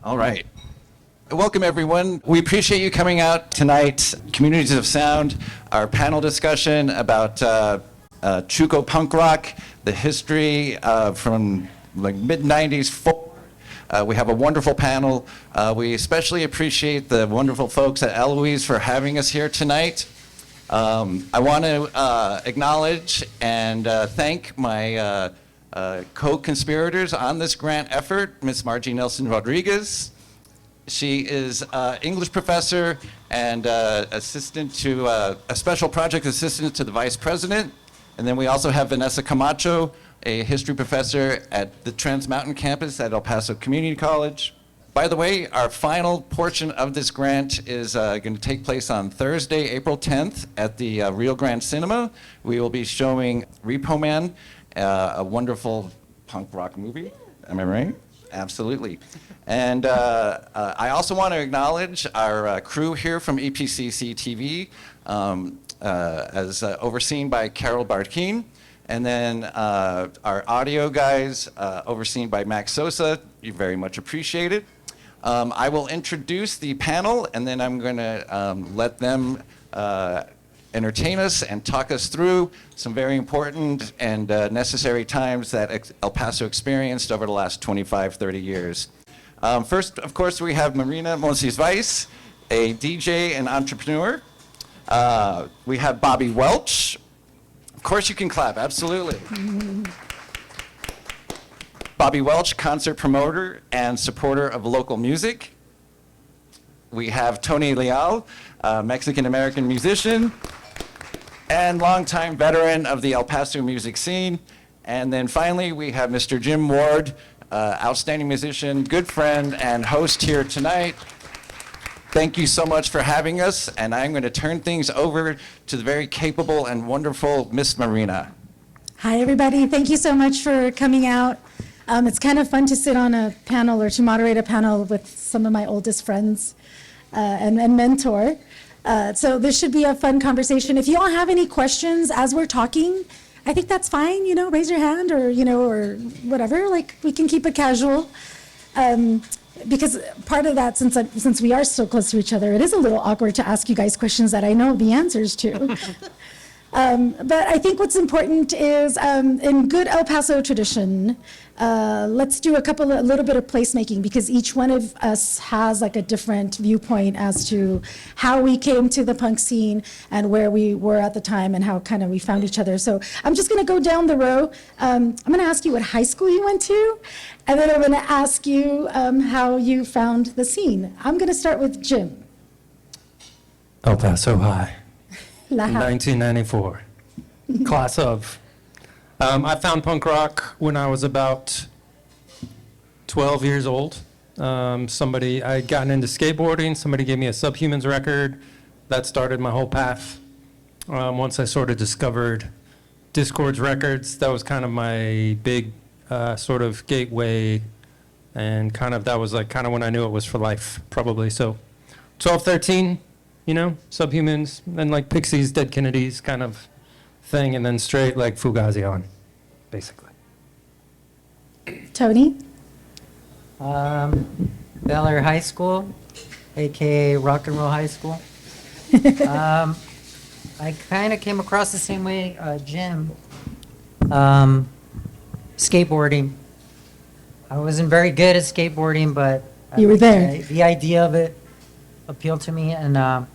All right. Welcome, everyone. We appreciate you coming out tonight. Communities of Sound, our panel discussion about Chuco Punk Rock, the history from like mid-90s forward. We have a wonderful panel. We especially appreciate the wonderful folks at Eloise for having us here tonight. I want to acknowledge and thank my co-conspirators on this grant effort, Ms. Margie Nelson Rodriguez. She is English professor and assistant to a special project assistant to the vice president. And then we also have Vanessa Camacho, a history professor at the Trans Mountain campus at El Paso Community College. By the way, our final portion of this grant is going to take place on Thursday, April 10th at the Rio Grande Cinema. We will be showing Repo Man, a wonderful punk rock movie. Am I right? Absolutely. And I also want to acknowledge our crew here from EPCC TV, as overseen by Carol Bartkeen. And then our audio guys, overseen by Max Sosa. You very much appreciate it. I will introduce the panel, and then I'm going to let them entertain us and talk us through some very important and necessary times that El Paso experienced over the last 25, 30 years. First, of course, we have Marina Monsivais, a DJ and entrepreneur. We have Bobbie Welch. Of course you can clap, absolutely. Bobbie Welch, concert promoter and supporter of local music. We have Tony Leal, Mexican-American musician and longtime veteran of the El Paso music scene. And then finally, we have Mr. Jim Ward, outstanding musician, good friend, and host here tonight. Thank you so much for having us, and I'm going to turn things over to the very capable and wonderful Miss Marina. Hi, everybody. Thank you so much for coming out. It's kind of fun to sit on a panel or to moderate a panel with some of my oldest friends and mentor. So this should be a fun conversation. If you all have any questions as we're talking, I think that's fine, raise your hand or, or whatever, like we can keep it casual. Because part of that, since we are so close to each other, it is a little awkward to ask you guys questions that I know the answers to. But I think what's important is, in good El Paso tradition, let's do a little bit of placemaking, because each one of us has like a different viewpoint as to how we came to the punk scene and where we were at the time and how kind of we found each other. So I'm just going to go down the row. I'm going to ask you what high school you went to, and then I'm going to ask you how you found the scene. I'm going to start with Jim. El Paso High. 1994. Class of. I found punk rock when I was about 12 years old. I'd gotten into skateboarding. Somebody gave me a Subhumans record. That started my whole path. Once I sort of discovered Discord's records, that was kind of my big sort of gateway, and that was like kind of when I knew it was for life, probably. So 12, 13, Subhumans, and like Pixies, Dead Kennedys kind of thing, and then straight like Fugazi on, basically. Tony? Bel Air High School, aka Rock and Roll High School. I kind of came across the same way Jim. Skateboarding. I wasn't very good at skateboarding, but You were there. The idea of it appealed to me, and my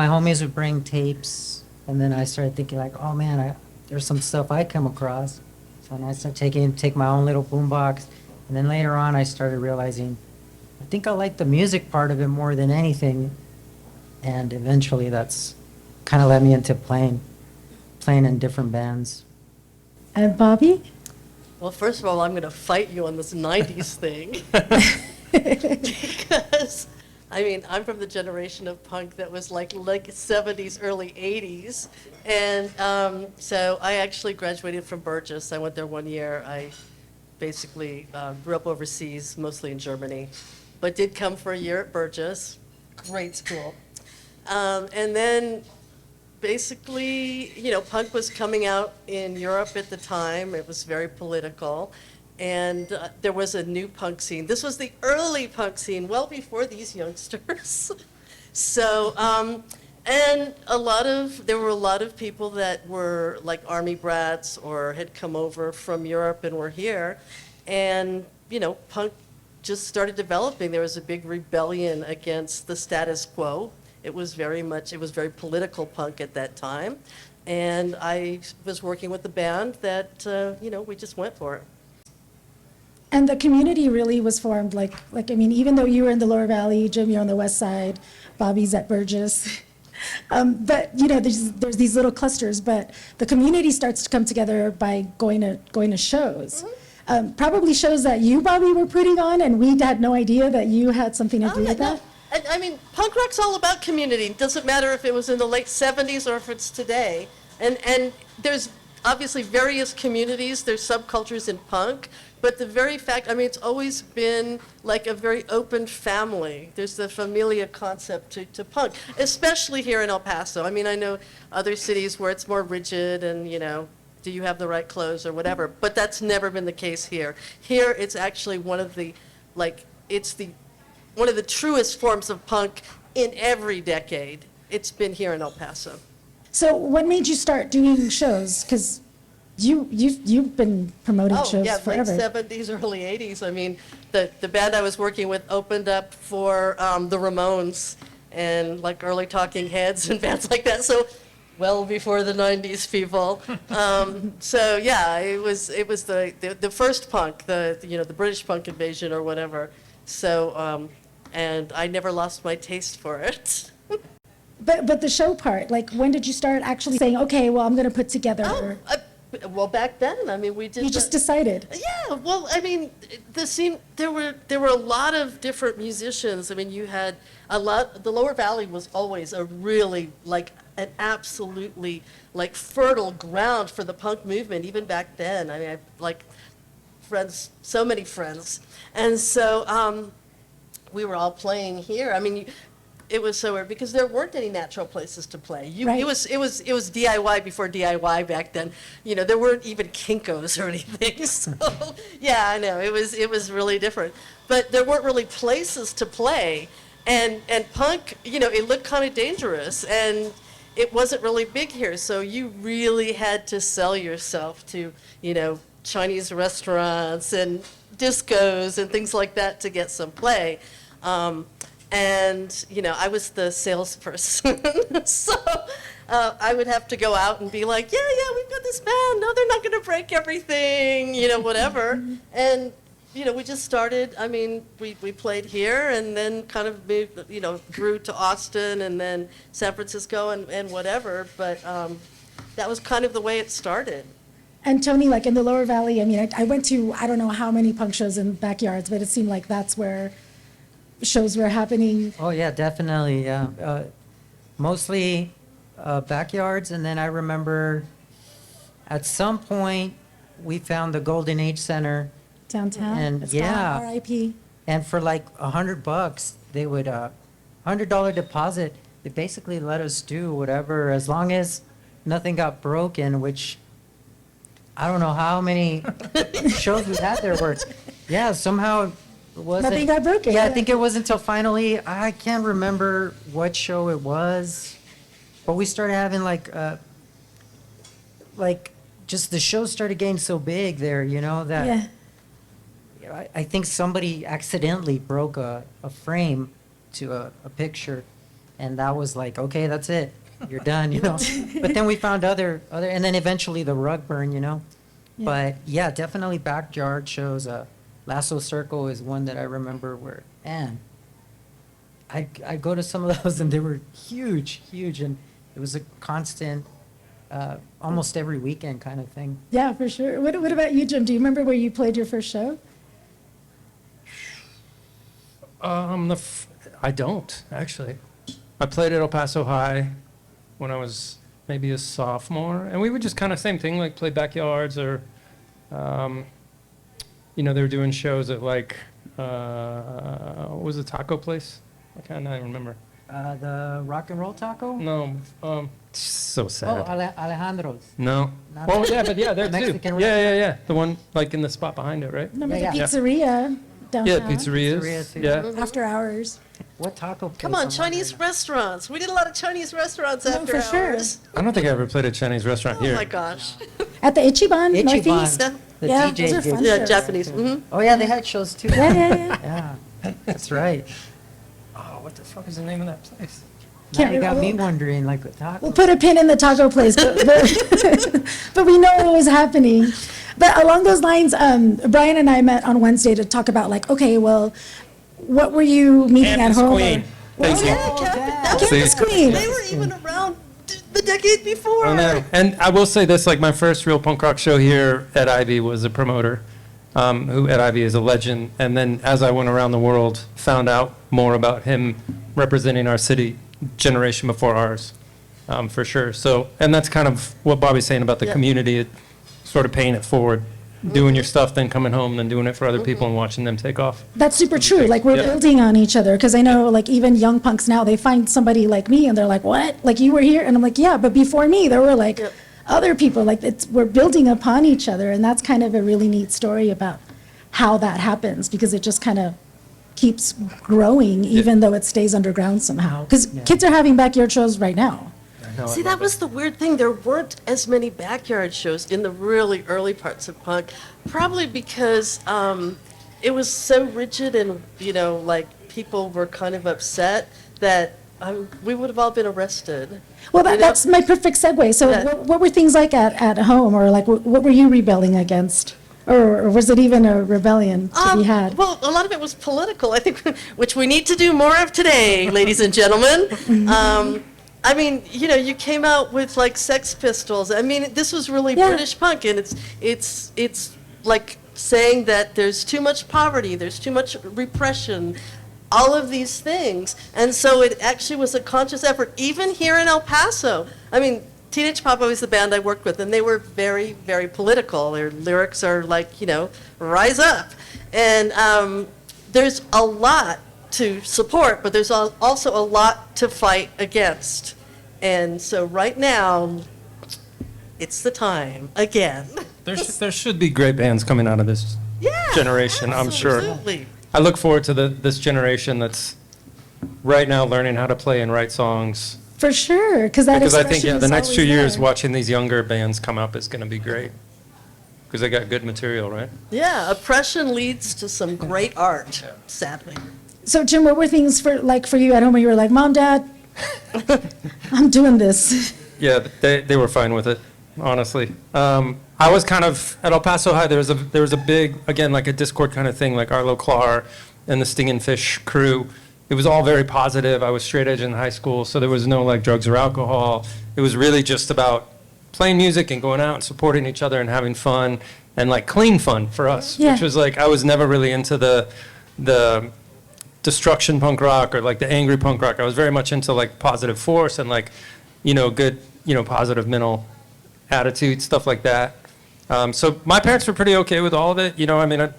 homies would bring tapes, and then I started thinking like, oh man, there's some stuff I come across. So then I started take my own little boombox, and then later on I started realizing, I think I like the music part of it more than anything, and eventually that's kind of led me into playing in different bands. And Bobbie? Well, first of all, I'm going to fight you on this 90s thing. Because, I'm from the generation of punk that was like 70s, early 80s. And so I actually graduated from Burgess. I went there 1 year. I basically grew up overseas, mostly in Germany, but did come for a year at Burgess. Great school. And then basically, punk was coming out in Europe at the time. It was very political. and there was a new punk scene. This was the early punk scene, well before these youngsters. So, and there were a lot of people that were like army brats or had come over from Europe and were here. And, punk just started developing. There was a big rebellion against the status quo. It was very political punk at that time. And I was working with the band that, we just went for it. And the community really was formed, even though you were in the Lower Valley, Jim, you're on the west side, Bobbie's at Burgess. But, there's these little clusters, but the community starts to come together by going to shows. Probably shows that you, Bobbie, were putting on, and we had no idea that you had something to do with that. I mean, punk rock's all about community. It doesn't matter if it was in the late 70s or if it's today. And there's obviously various communities, there's subcultures in punk, but the very fact, it's always been like a very open family. There's the familia concept to punk, especially here in El Paso. I know other cities where it's more rigid and, do you have the right clothes or whatever, but that's never been the case here. Here, it's actually one of the truest forms of punk in every decade. It's been here in El Paso. So what made you start doing shows? Because you've been promoting shows forever. Late 70s, early 80s. The band I was working with opened up for the Ramones and like early Talking Heads and bands like that. So well before the 90s people. So yeah, it was the first punk, the British punk invasion or whatever. So and I never lost my taste for it. But the show part, when did you start actually saying, okay, well, I'm going to put together? Well, back then, we did. You just decided. Yeah, well, the scene. There were a lot of different musicians. You had a lot. The Lower Valley was always a really an absolutely fertile ground for the punk movement. Even back then, I have friends, so many friends, and so we were all playing here. It was so weird because there weren't any natural places to play. Right. It was DIY before DIY back then. There weren't even Kinkos or anything. So yeah, I know it was really different. But there weren't really places to play, and punk, it looked kind of dangerous, and it wasn't really big here. So you really had to sell yourself to Chinese restaurants and discos and things like that to get some play. And, I was the salesperson, so I would have to go out and be like, yeah, we've got this band. No, they're not going to break everything, whatever. And, we just started, we played here and then kind of moved, grew to Austin and then San Francisco and whatever. But that was kind of the way it started. And Tony, in the Lower Valley, I went to, I don't know how many punk shows in backyards, but it seemed like that's where shows were happening. Oh, yeah, definitely, yeah. Mostly backyards, and then I remember at some point we found the Golden Age Center. Downtown? And It's yeah. called RIP. And for $100, they would, $100 deposit, they basically let us do whatever, as long as nothing got broken, which I don't know how many shows we had there were. Yeah, somehow it wasn't. Nothing got broken. Yeah, I think it wasn't until finally, I can't remember what show it was, but we started having just the shows started getting so big there, that. Yeah. I think somebody accidentally broke a frame to a picture, and that was okay, that's it. You're done, But then we found other, and then eventually the rug burn, Yeah. But yeah, definitely backyard shows. Lasso Circle is one that I remember where, man, I go to some of those and they were huge, and it was a constant, almost every weekend kind of thing. Yeah, for sure. What about you, Jim? Do you remember where you played your first show? I don't, actually. I played at El Paso High when I was maybe a sophomore, and we would just kind of same thing, play backyards or, they were doing shows at what was the taco place? I can't remember. The rock and roll taco? No, so Oh, sad. Alejandro's. No. Not Oh, that. yeah, but yeah, there too. Mexican Yeah. The one like in the spot behind it, right? Remember Yeah, the yeah. pizzeria downtown? Yeah, pizzerias. Pizzeria, too. Yeah. After hours. What taco place? Come on, I'm Chinese wondering. restaurants. We did a lot of Chinese restaurants No, after for sure. hours. I don't think I ever played a Chinese restaurant Oh here. my gosh. At the Ichiban, Ichiban. Northeast. The Yeah, DJ those are gigs. fun Yeah, shows. Japanese. Mhm. Oh, yeah, they had shows too. Yeah. Yeah, that's right. Oh, what the fuck is the name of that place? Now Can't you got me remember. wondering, like, what taco? We'll put a pin in the taco place, but we know what was happening. But along those lines, Brian and I met on Wednesday to talk about like, okay, well, what were you meeting Campus at home? Queen. Thank you. Yeah, that was- Campus See? Queen. They were even around the decade before. I know. And I will say this, like my first real punk rock show here at Ivy was a promoter, who at Ivy is a legend. And then as I went around the world, found out more about him representing our city generation before ours, for sure. So, and that's kind of what Bobbie's saying about the Yeah. community, it, sort of paying it forward, doing your stuff, then coming home, then doing it for other people and watching them take off. That's super true. Like we're Yeah. building on each other because I know like even young punks now they find somebody like me and they're like, "What? Like you were here?" And I'm like, "Yeah, but before me there were like Yep. other people. Like we're building upon each other." And that's kind of a really neat story about how that happens because it just kind of keeps growing even though it stays underground somehow. Because kids are having backyard shows right now. See, that was the weird thing. There weren't as many backyard shows in the really early parts of punk, probably because it was so rigid and, like people were kind of upset that we would have all been arrested. Well, You know? that's my perfect segue. So Yeah. what were things like at home or like what were you rebelling against? Or was it even a rebellion to be had? Well, a lot of it was political, I think, which we need to do more of today, ladies and gentlemen. I mean, you came out with like Sex Pistols. I mean, this was really Yeah. British punk, and it's like saying that there's too much poverty, there's too much repression, all of these things. And so it actually was a conscious effort, even here in El Paso. I mean, Teenage Papa was the band I worked with, and they were very, very political. Their lyrics are like, rise up. And there's a lot to support, but there's also a lot to fight against. And so right now, it's the time again. There should be great bands coming out of this Yeah, generation, I'm sure. absolutely. I look forward to this generation that's right now learning how to play and write songs. For sure, because that Because I think, expression the is next always 2 years, there. watching these younger bands come up is going to be great. Because they got good material, right? Yeah, oppression leads to some great art, sadly. So Jim, what were things for you at home where you were like, Mom, Dad, I'm doing this? Yeah, they were fine with it, honestly. I was kind of, at El Paso High, there was a big, again, like a Discord kind of thing, like Arlo Clar and the Stingin' Fish crew. It was all very positive. I was straight edge in high school, so there was no like drugs or alcohol. It was really just about playing music and going out and supporting each other and having fun and like clean fun for us, Yeah. which was like, I was never really into the destruction punk rock or like the angry punk rock. I was very much into like positive force and like, good, positive mental attitude, stuff like that. So my parents were pretty okay with all of it.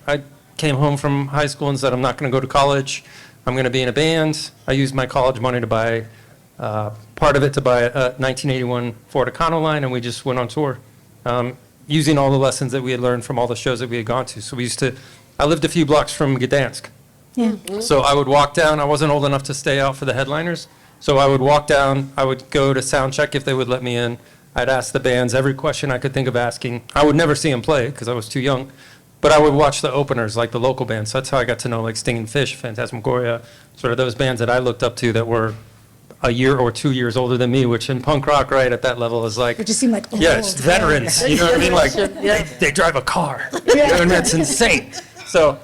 I came home from high school and said, I'm not going to go to college. I'm going to be in a band. I used my college money to buy, part of it to buy a 1981 Ford Econoline, and we just went on tour, using all the lessons that we had learned from all the shows that we had gone to. So I lived a few blocks from Gdansk. Yeah. So I would walk down. I wasn't old enough to stay out for the headliners. So I would walk down. I would go to sound check if they would let me in. I'd ask the bands every question I could think of asking. I would never see them play because I was too young. But I would watch the openers, like the local bands. So that's how I got to know like Stingin' Fish, Phantasmagoria, sort of those bands that I looked up to that were a year or 2 years older than me, which in punk rock, right, at that level is like, It just seemed like, yeah, it's veterans. You know what I mean? Like, Yeah. they drive a car. You know what I mean? It's insane. So,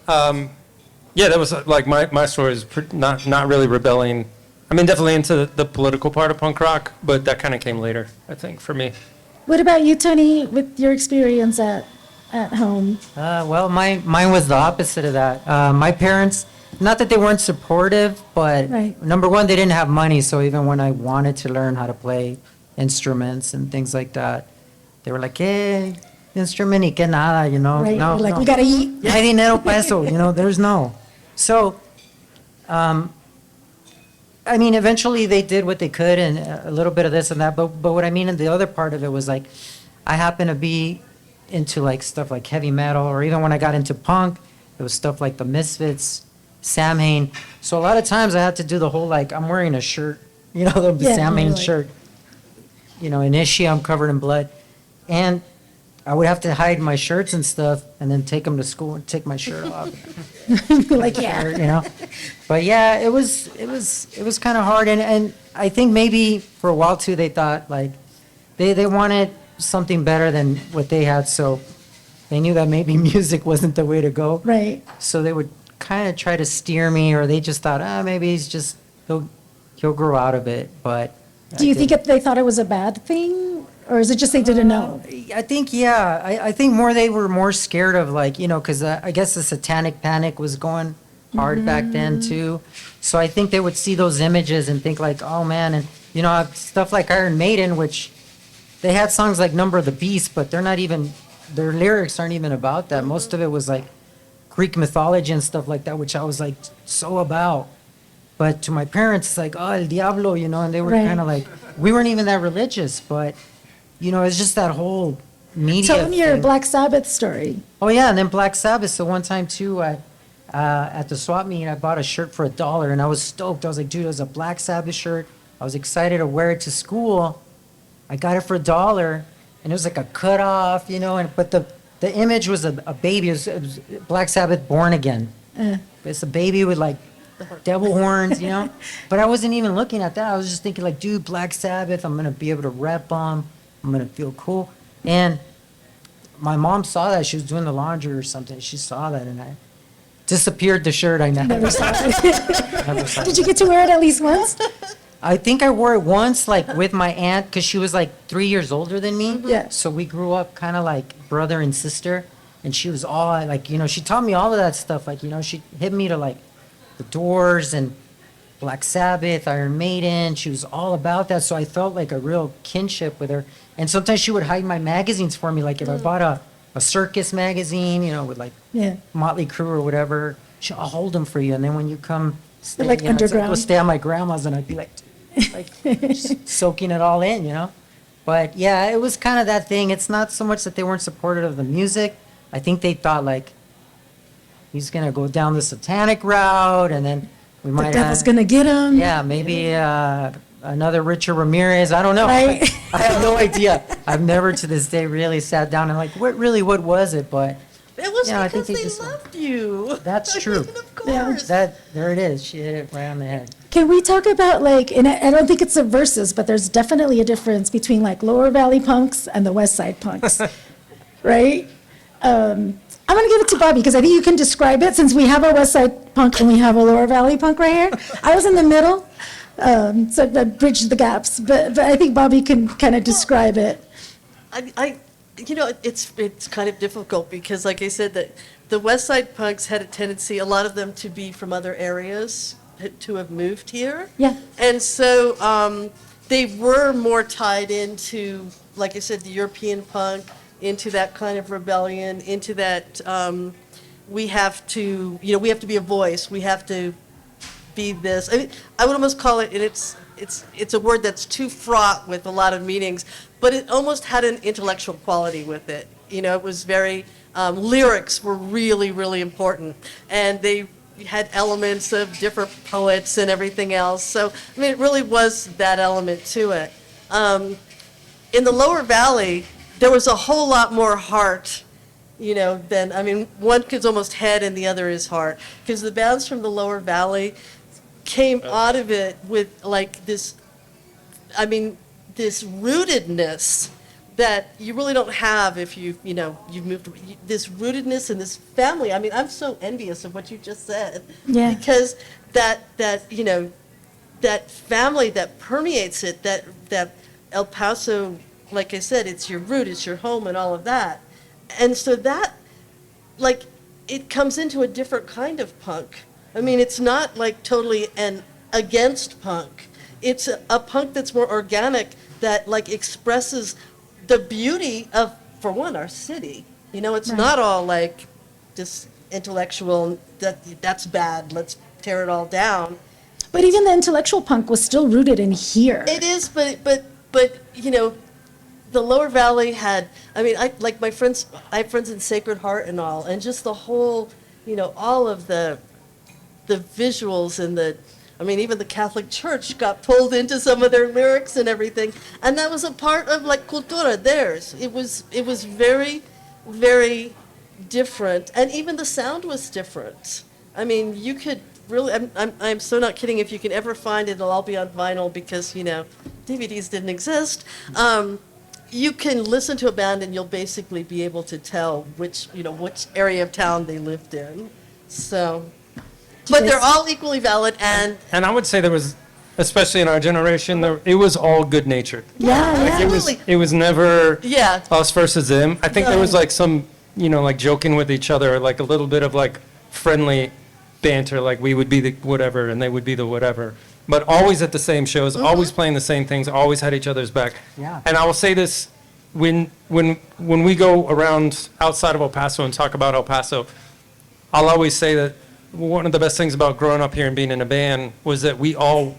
yeah, that was like my story is not really rebelling. I mean, definitely into the political part of punk rock, but that kind of came later, I think, for me. What about you, Tony, with your experience at home? Well, mine was the opposite of that. My parents, not that they weren't supportive, but Right. number one, they didn't have money. So even when I wanted to learn how to play instruments and things like that, they were like, "Hey, instrument y que nada," Right? No, Like no. we gotta eat. No hay dinero para eso, there's no. So, I mean, eventually they did what they could and a little bit of this and that. But what I mean, and the other part of it was like, I happen to be into like stuff like heavy metal, or even when I got into punk, it was stuff like the Misfits, Samhain. So a lot of times I had to do the whole like, I'm wearing a shirt, you know, the Yeah, Samhain totally. shirt. You know, initially I'm covered in blood. And I would have to hide my shirts and stuff and then take them to school and take my shirt off. Like, yeah. You know? But yeah, it was kind of hard. And I think maybe for a while too, they thought like, they wanted something better than what they had. So they knew that maybe music wasn't the way to go. Right. So they would kind of try to steer me, or they just thought, maybe he'll grow out of it. But Do you think they thought it was a bad thing? Or is it just they didn't know? I think, yeah. I think they were more scared of like, you know, because I guess the satanic panic was going hard back then too. So I think they would see those images and think like, oh man, and you know, stuff like Iron Maiden, which they had songs like Number of the Beast, but their lyrics aren't even about that. Most of it was like Greek mythology and stuff like that, which I was like so about. But to my parents, it's like, oh, El Diablo, you know, and they were Right. kind of like, we weren't even that religious, but, you know, it's just that whole media Tell them your thing. Black Sabbath story. Oh, yeah, and then Black Sabbath. So one time, too, at the swap meet, I bought a shirt for $1, and I was stoked. I was like, dude, it was a Black Sabbath shirt. I was excited to wear it to school. I got it for $1, and it was like a cutoff, you know, but the image was a baby. It was Black Sabbath Born Again. It's a baby with, like, devil horns, you know? But I wasn't even looking at that. I was just thinking, like, dude, Black Sabbath, I'm going to be able to rep them. I'm going to feel cool. And my mom saw that. She was doing the laundry or something. She saw that, and I disappeared the shirt. I never saw it. Never saw Did it. you get to wear it at least once? I think I wore it once, like, with my aunt, because she was, like, 3 years older than me. Yeah. So we grew up kind of like brother and sister. And she was all, like, you know, she taught me all of that stuff. Like, you know, she hit me to, like, The Doors and Black Sabbath, Iron Maiden. She was all about that. So I felt like a real kinship with her. And sometimes she would hide my magazines for me. Like if I bought a circus magazine, you know, with like Yeah. Motley Crue or whatever, I'll hold them for you. And then when you come stay, like you know, it's underground. go stay at my grandma's, and I'd be like just soaking it all in, you know. But yeah, it was kind of that thing. It's not so much that they weren't supportive of the music. I think they thought like, he's going to go down the satanic route, and then we The might devil's have, going to get him. yeah, maybe another Richard Ramirez. I don't know. Right. I have no idea. I've never to this day really sat down and like, what was it? But It was Yeah, I think because they they just- loved you. That's I true. mean, of course. there it is. She hit it right on the head. Can we talk about like, and I don't think it's a versus, but there's definitely a difference between like Lower Valley punks and the West Side punks, right? I'm gonna give it to Bobbie because I think you can describe it since we have a West Side punk and we have a Lower Valley punk right here. I was in the middle, so that bridged the gaps, but I think Bobbie can kind of describe it. You know, it's kind of difficult because, like I said, that the West Side punks had a tendency, a lot of them, to be from other areas, to have moved here. Yeah. And so they were more tied into, like I said, the European punk, into that kind of rebellion, into that we have to be a voice, we have to be this. I mean, I would almost call it, and it's a word that's too fraught with a lot of meanings, but it almost had an intellectual quality with it. You know, it was very, lyrics were really, really important, and they had elements of different poets and everything else. So, I mean, it really was that element to it. In the Lower Valley, there was a whole lot more heart, you know, than, I mean, one is almost head and the other is heart, because the bands from the Lower Valley came out of it with like this, I mean, this rootedness that you really don't have if you've moved, this rootedness and this family. I mean, I'm so envious of what you just said. Yeah. Because that family that permeates it, that El Paso, like I said, it's your root, it's your home and all of that. And so that, like, it comes into a different kind of punk. I mean, it's not like totally against punk. It's a punk that's more organic, that like expresses the beauty of, for one, our city. You know, it's Right. not all like this intellectual, that's bad, let's tear it all down. But even the intellectual punk was still rooted in here. It is, but you know, the Lower Valley had. I mean, I like my friends. I have friends in Sacred Heart and all, and just the whole, you know, all of the visuals and the. I mean, even the Catholic Church got pulled into some of their lyrics and everything, and that was a part of like cultura, theirs. It was very, very different, and even the sound was different. I mean, you could really. I'm so not kidding. If you can ever find it, it'll all be on vinyl because you know, DVDs didn't exist. You can listen to a band and you'll basically be able to tell which area of town they lived in. So. But they're all equally valid, and And I would say there was, especially in our generation, it was all good natured. Yeah, absolutely. It was never Yeah. us versus them. I think there was like some, like joking with each other, like a little bit of like friendly banter, like we would be the whatever and they would be the whatever. But always at the same shows, always playing the same things, always had each other's back. Yeah. And I will say this, when we go around outside of El Paso and talk about El Paso, I'll always say that one of the best things about growing up here and being in a band was that we all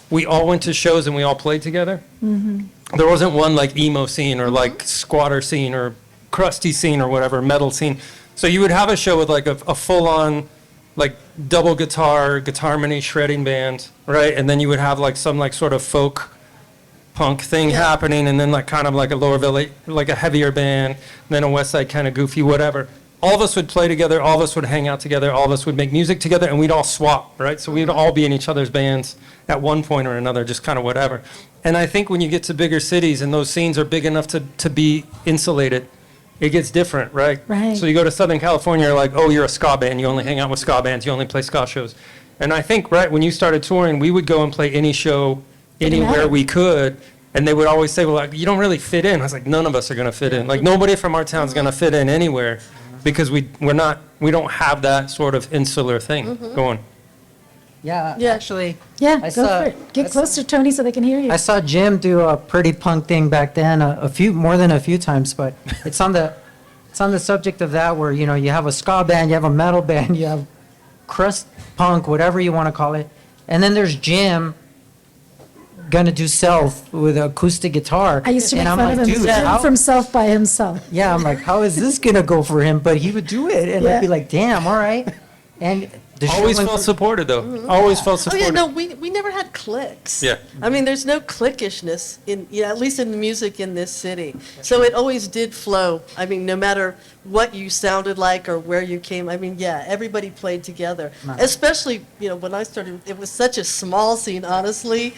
went to shows and we all played together. There wasn't one like emo scene or like squatter scene or crusty scene or whatever, metal scene. So you would have a show with like a full-on like double guitar harmony shredding band, right? And then you would have like some like sort of folk punk thing happening, and then like kind of like a Lower Valley, like a heavier band, and then a West Side kind of goofy whatever. All of us would play together, all of us would hang out together, all of us would make music together, and we'd all swap, right? So we'd all be in each other's bands at one point or another, just kind of whatever. And I think when you get to bigger cities and those scenes are big enough to be insulated, it gets different, right? Right. So you go to Southern California, you're like, oh, you're a ska band, you only hang out with ska bands, you only play ska shows. And I think, right, when you started touring, we would go and play any show anywhere matter. we could, and they would always say, well, like, you don't really fit in. I was like, none of us are going to fit in. Like, nobody from our town's going to fit in anywhere. Because we don't have that sort of insular thing going. Yeah, Yeah. actually. Yeah, I go saw- for it. Get closer, Tony, so they can hear you. I saw Jim do a pretty punk thing back then, more than a few times, but it's on the subject of that where, you have a ska band, you have a metal band, you have crust punk, whatever you want to call it. And then there's Jim gonna do Self with an acoustic guitar. I used to make and I'm fun like, of him dude, how, from Self by himself. yeah, I'm like, how is this gonna go for him? But he would do it, and I'd be like, damn, all right. And the show Always went felt for- supported, though. Always felt Oh yeah, supported. no, we never had cliques. Yeah. I mean, there's no cliquishness at least in the music in this city. So it always did flow. I mean, no matter what you sounded like or where you came. I mean, yeah, everybody played together. Especially, when I started, it was such a small scene. Honestly,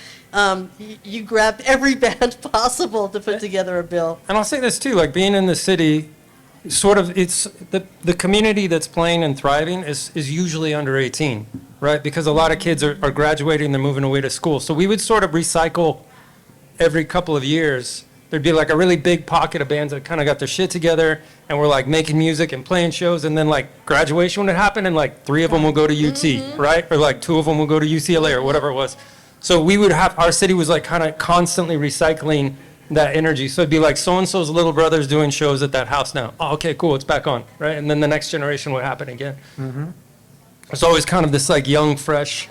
you grabbed every band possible to put together a bill. And I'll say this, too. Like, being in the city, sort of, it's the community that's playing and thriving is usually under 18, right? Because a lot of kids are graduating, they're moving away to school. So we would sort of recycle every couple of years. There'd be like a really big pocket of bands that kind of got their shit together and were like making music and playing shows, and then like graduation would happen and like 3 of them will go to UT, right? Or like 2 of them will go to UCLA or whatever it was. So we would have, our city was like kind of constantly recycling that energy. So it'd be like so-and-so's little brother's doing shows at that house now. Oh, okay, cool, it's back on, right? And then the next generation would happen again. It's always kind of this like young, fresh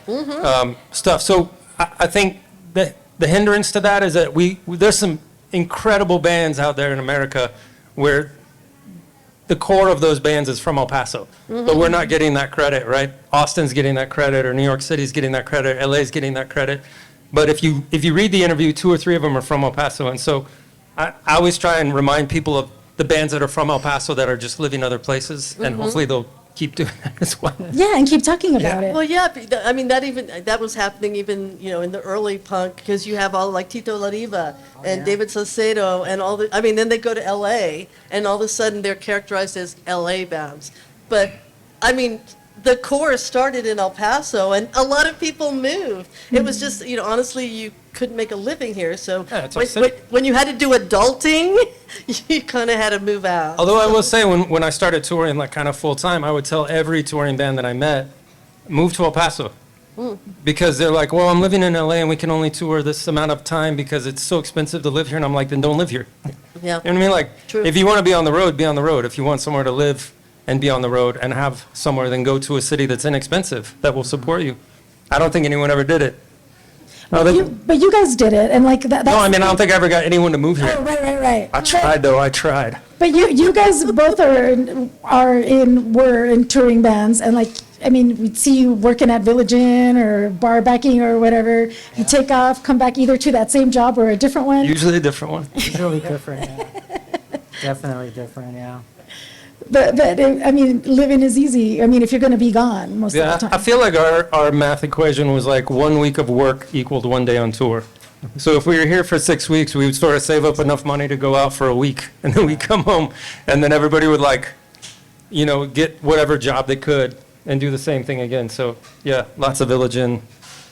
stuff. So I think that the hindrance to that is that there's some incredible bands out there in America where the core of those bands is from El Paso, but we're not getting that credit, right? Austin's getting that credit, or New York City's getting that credit, LA's getting that credit. But if you read the interview, 2 or 3 of them are from El Paso. And so I always try and remind people of the bands that are from El Paso that are just living other places, and hopefully they'll keep doing that as well. Yeah, and keep talking about it. Well, yeah, I mean, that was happening even, in the early punk, because you have all like Tito Lariva and David Saucedo and all the, I mean, then they go to LA and all of a sudden they're characterized as LA bands. But, I mean, the core started in El Paso and a lot of people moved. It was just, honestly, you couldn't make a living here. So Yeah, it's upsetting. when you had to do adulting, you kind of had to move out. Although I will say, when I started touring like kind of full time, I would tell every touring band that I met, move to El Paso. Because they're like, well, I'm living in LA and we can only tour this amount of time because it's so expensive to live here. And I'm like, then don't live here. Yeah. You know what I mean? Like, True. if you want to be on the road, be on the road. If you want somewhere to live and be on the road and have somewhere, then go to a city that's inexpensive, that will support you. I don't think anyone ever did it. No, But you guys did it, and like that. no, I mean, I don't think I ever got anyone to move here. Oh, right. I tried, though. I tried. But you guys both were in touring bands, and like, I mean, we'd see you working at Village Inn or bar backing or whatever. You take off, come back either to that same job or a different one. Usually a different one. It's really different, yeah. Definitely different, yeah. But I mean, living is easy. I mean, if you're going to be gone most Yeah, of the I time. feel like our math equation was like 1 week of work equaled 1 day on tour. So if we were here for 6 weeks, we would sort of save up enough money to go out for a week, and then we'd come home, and then everybody would like, you know, get whatever job they could and do the same thing again. So yeah, lots of Village Inn,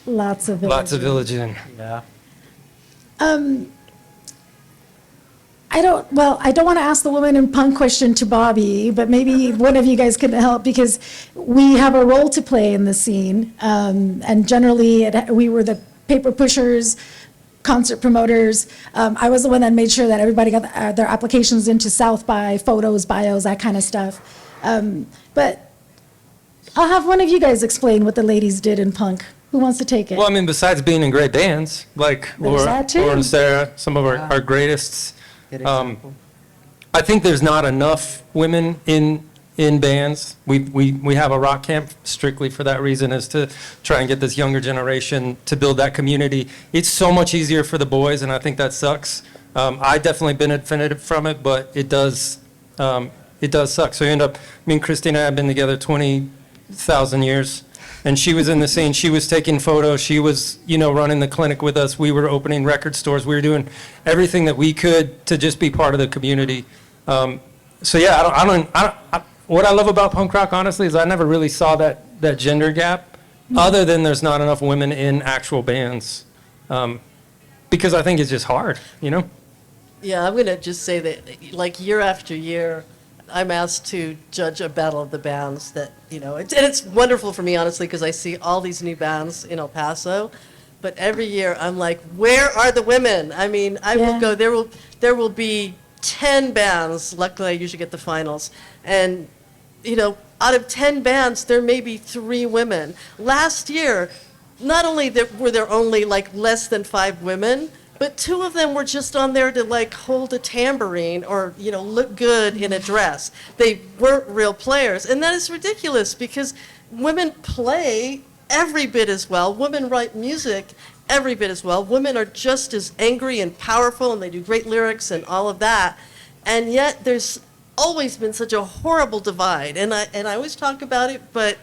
Lots of lots of villages. Village Inn. Yeah. I don't want to ask the woman in punk question to Bobbie, but maybe one of you guys could help, because we have a role to play in the scene. And generally, we were the paper pushers, concert promoters. I was the one that made sure that everybody got their applications into South by, photos, bios, that kind of stuff. But I'll have one of you guys explain what the ladies did in punk. Who wants to take it? Well, I mean, besides being in great bands, like There's that too. Laura and Sarah, some of our greatest. Good example. I think there's not enough women in bands. We have a rock camp strictly for that reason, is to try and get this younger generation to build that community. It's so much easier for the boys, and I think that sucks. I definitely benefited from it, but it does suck. So you end up, me and Christina have been together 20,000 years. And she was in the scene. She was taking photos. She was, you know, running the clinic with us. We were opening record stores. We were doing everything that we could to just be part of the community. So yeah, what I love about punk rock, honestly, is I never really saw that gender gap, other than there's not enough women in actual bands, because I think it's just hard, you know. Yeah, I'm going to just say that, like, year after year, I'm asked to judge a battle of the bands that, you know, and it's wonderful for me, honestly, because I see all these new bands in El Paso. But every year, I'm like, where are the women? I mean, I will Yeah. go, there will be 10 bands. Luckily, I usually get the finals. And, you know, out of 10 bands, there may be 3 women. Last year, not only were there only, like, less than 5 women, but 2 of them were just on there to, like, hold a tambourine or, you know, look good in a dress. They weren't real players. And that is ridiculous, because women play every bit as well. Women write music every bit as well. Women are just as angry and powerful, and they do great lyrics and all of that. And yet there's always been such a horrible divide. And I always talk about it, but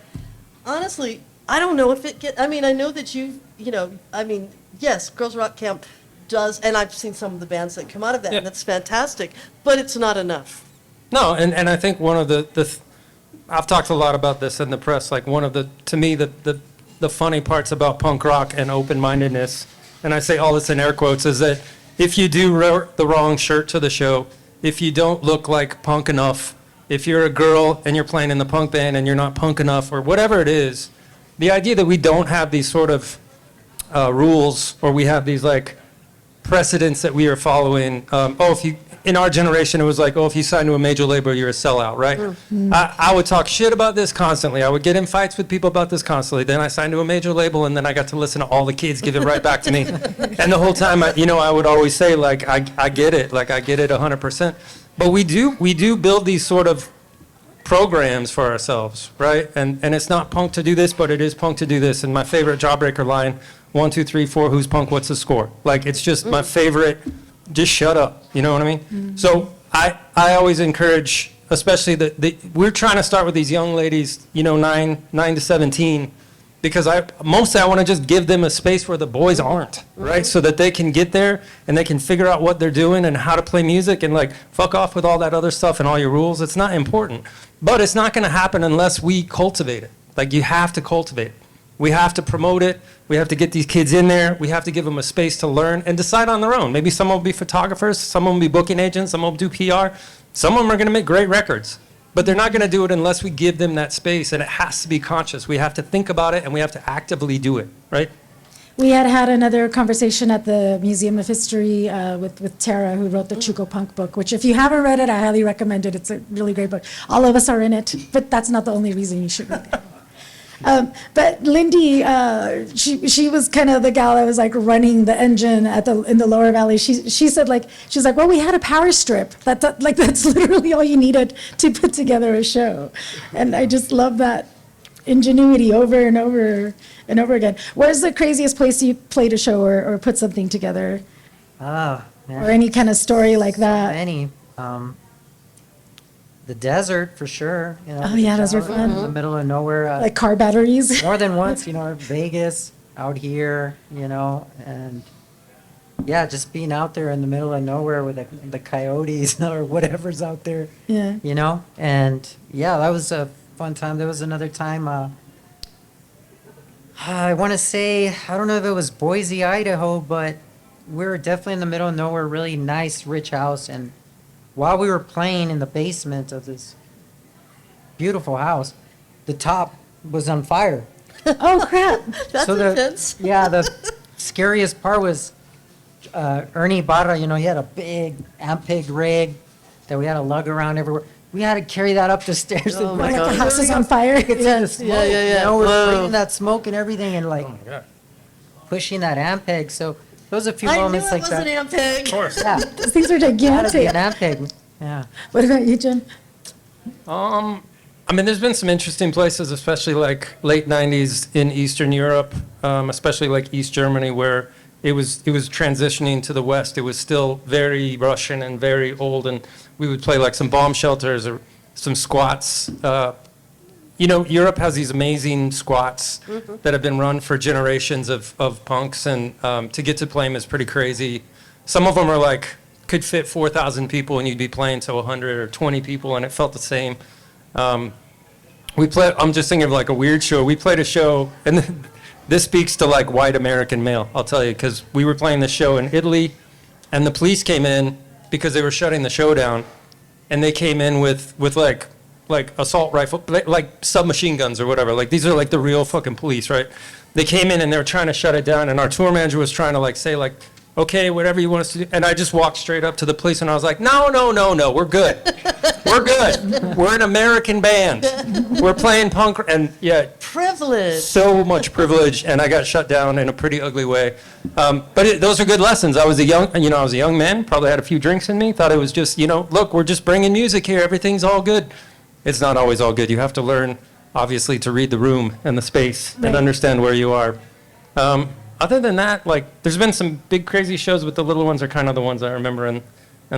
honestly, I don't know if I mean, I know that you know, I mean, yes, Girls Rock Camp does, and I've seen some of the bands that come out of that, Yeah. and that's fantastic, but it's not enough. No, and I think one of I've talked a lot about this in the press, like one of to me, the funny parts about punk rock and open-mindedness, and I say all this in air quotes, is that if you do wear the wrong shirt to the show, if you don't look like punk enough, if you're a girl and you're playing in the punk band and you're not punk enough, or whatever it is, the idea that we don't have these sort of rules, or we have these like precedents that we are following. In our generation, it was like, if you sign to a major label, you're a sellout, right? I would talk shit about this constantly. I would get in fights with people about this constantly. Then I signed to a major label, and then I got to listen to all the kids give it right back to me. And the whole time, I would always say, like, I get it. Like, I get it 100%. But we do build these sort of programs for ourselves, right? And it's not punk to do this, but it is punk to do this. And my favorite Jawbreaker line, 1, 2, 3, 4, who's punk, what's the score? Like, it's just my favorite, just shut up, you know what I mean? So I always encourage, especially we're trying to start with these young ladies, 9 to 17, because mostly I want to just give them a space where the boys aren't, right? So that they can get there and they can figure out what they're doing and how to play music, and like, fuck off with all that other stuff and all your rules. It's not important. But it's not going to happen unless we cultivate it. Like, you have to cultivate it. We have to promote it. We have to get these kids in there. We have to give them a space to learn and decide on their own. Maybe some will be photographers, some will be booking agents, some will do PR. Some of them are going to make great records. But they're not going to do it unless we give them that space, and it has to be conscious. We have to think about it, and we have to actively do it, right? We had another conversation at the Museum of History with Tara, who wrote the Chuco Punk book, which if you haven't read it, I highly recommend it. It's a really great book. All of us are in it, but that's not the only reason you should read it. But Lindy, she was kind of the gal that was like running the engine in the lower valley. She said she's like, well, we had a power strip. That's literally all you needed to put together a show, and I just love that ingenuity over and over and over again. Where's the craziest place you played a show or put something together, Oh, man. or any kind of story like that? Many. The desert, for sure. Oh, yeah, those were out fun. In the middle of nowhere. Like car batteries. More than once, Vegas, out here, and yeah, just being out there in the middle of nowhere with the coyotes or whatever's out there, Yeah. and yeah, that was a fun time. There was another time, I want to say, I don't know if it was Boise, Idaho, but we were definitely in the middle of nowhere, really nice, rich house, and while we were playing in the basement of this beautiful house, the top was on fire. Oh crap! That's intense. Yeah, the scariest part was Ernie Barra, he had a big Ampeg rig that we had to lug around everywhere. We had to carry that up the stairs. Oh, my Like God. the house is on fire. See the smoke. Yeah. We're Whoa. bringing that smoke and everything and pushing that Ampeg. So there was a few I knew moments it like was that. an Ampeg. Of course. Yeah, Those things are had to be gigantic. an Ampeg. Yeah. What about you, Jim? I mean, there's been some interesting places, especially like late 90s in Eastern Europe, especially like East Germany, where it was transitioning to the West. It was still very Russian and very old, and we would play like some bomb shelters or some squats. Europe has these amazing squats that have been run for generations of punks, and to get to play them is pretty crazy. Some of them are like, could fit 4,000 people, and you'd be playing to 100 or 20 people, and it felt the same. I'm just thinking of like a weird show. We played a show, and this speaks to like white American male, I'll tell you, because we were playing this show in Italy, and the police came in because they were shutting the show down, and they came in with like assault rifle, like submachine guns or whatever. Like these are like the real fucking police, right? They came in and they were trying to shut it down, and our tour manager was trying to like say like, okay, whatever you want us to do. And I just walked straight up to the police and I was like, no, we're good. We're good. We're an American band. We're playing punk. And yeah, Privilege. so much privilege. And I got shut down in a pretty ugly way. But those are good lessons. I was a young man, probably had a few drinks in me, thought it was just, look, we're just bringing music here. Everything's all good. It's not always all good. You have to learn, obviously, to read the room and the space and Right. understand where you are. Other than that, like, there's been some big crazy shows, but the little ones are kind of the ones I remember and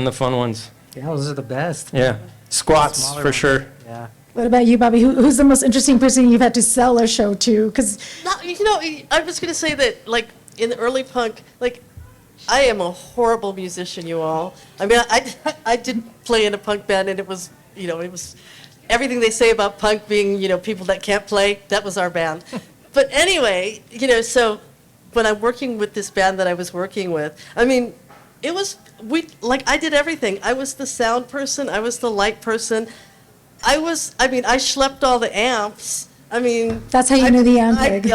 the fun ones. Yeah, those are the best. Yeah. Squats, Smaller for ones. sure. Yeah. What about you, Bobbie? Who's the most interesting person you've had to sell a show to? Because No, I was going to say that, like, in the early punk, like, I am a horrible musician, you all. I mean, I did play in a punk band, and it was everything they say about punk being, people that can't play, that was our band. But anyway, so when I'm working with this band that I was working with, I mean, I did everything. I was the sound person, I was the light person. I schlepped all the amps. I mean, That's how you knew the Ampeg.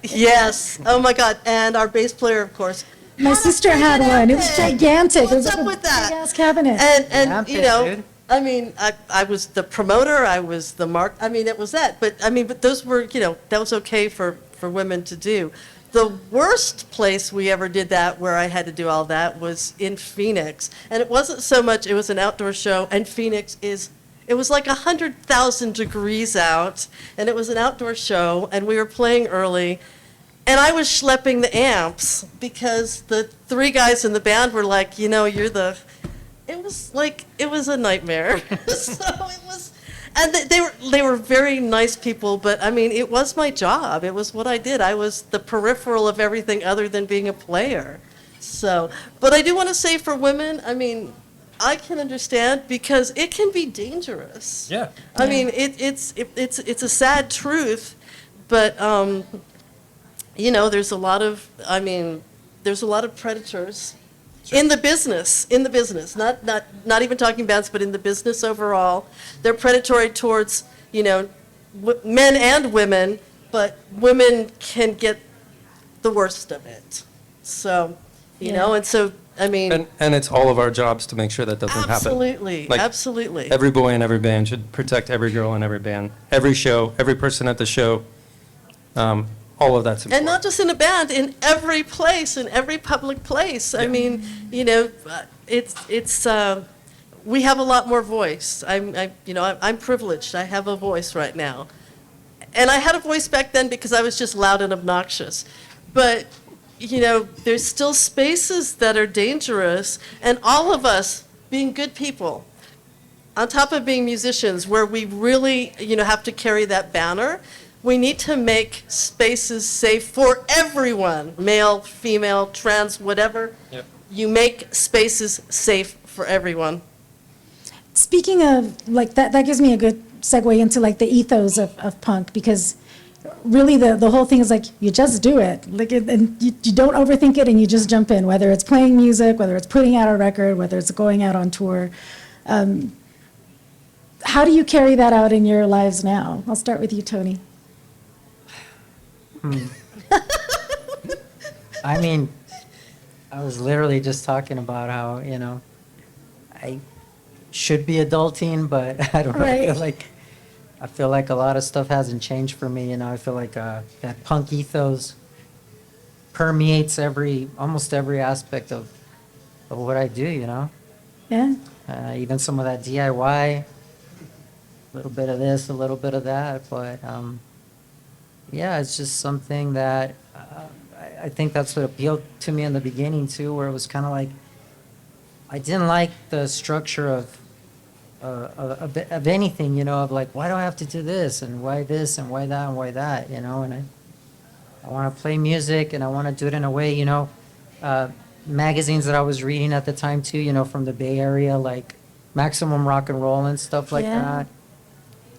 Yes. Oh my God. And our bass player, of course. my sister had one. It was gigantic. It was What's like up a with that? big-ass cabinet. And Ampeg, dude. I mean, I was the promoter, I was the it was that. But those were, that was okay for women to do. The worst place we ever did that, where I had to do all that, was in Phoenix. And it wasn't so much, it was an outdoor show, and Phoenix it was like 100,000 degrees out, and it was an outdoor show, and we were playing early. And I was schlepping the amps because the three guys in the band were like, it was a nightmare. So it was, and they were very nice people, but I mean, it was my job. It was what I did. I was the peripheral of everything other than being a player. So, but I do want to say for women, I mean, I can understand because it can be dangerous. Yeah. I mean, it's a sad truth, but there's a lot of predators in the business, not even talking bands, but in the business overall. They're predatory towards, men and women, but women can get the worst of it. So, and so, I mean, And it's all of our jobs to make sure that doesn't happen. absolutely, Like, absolutely. Every boy in every band should protect every girl in every band. Every show, every person at the show All of that's And important. not just in a band, in every place, in every public place. I mean, you know, we have a lot more voice. I'm privileged. I have a voice right now. And I had a voice back then because I was just loud and obnoxious. But, you know, there's still spaces that are dangerous, and all of us being good people, on top of being musicians, where we really, you know, have to carry that banner, we need to make spaces safe for everyone, male, female, trans, whatever. Yep. You make spaces safe for everyone. Speaking of, like, that gives me a good segue into, like, the ethos of punk, because really the whole thing is, like, you just do it. Like, and you don't overthink it, and you just jump in, whether it's playing music, whether it's putting out a record, whether it's going out on tour. How do you carry that out in your lives now? I'll start with you, Tony. I mean, I was literally just talking about how, you know, I should be adulting, but I don't know. Right. I feel like a lot of stuff hasn't changed for me. You know, I feel like that punk ethos permeates almost every aspect of what I do. You know, Yeah? even some of that DIY, a little bit of this, a little bit of that, but yeah, it's just something that I think that's what appealed to me in the beginning too, where it was kind of like I didn't like the structure of anything, you know, of like, why do I have to do this and why this and why that and why that, you know, and I want to play music and I want to do it in a way, you know, magazines that I was reading at the time too, you know, from the Bay Area, like Maximum Rock and Roll and stuff like Yeah. that.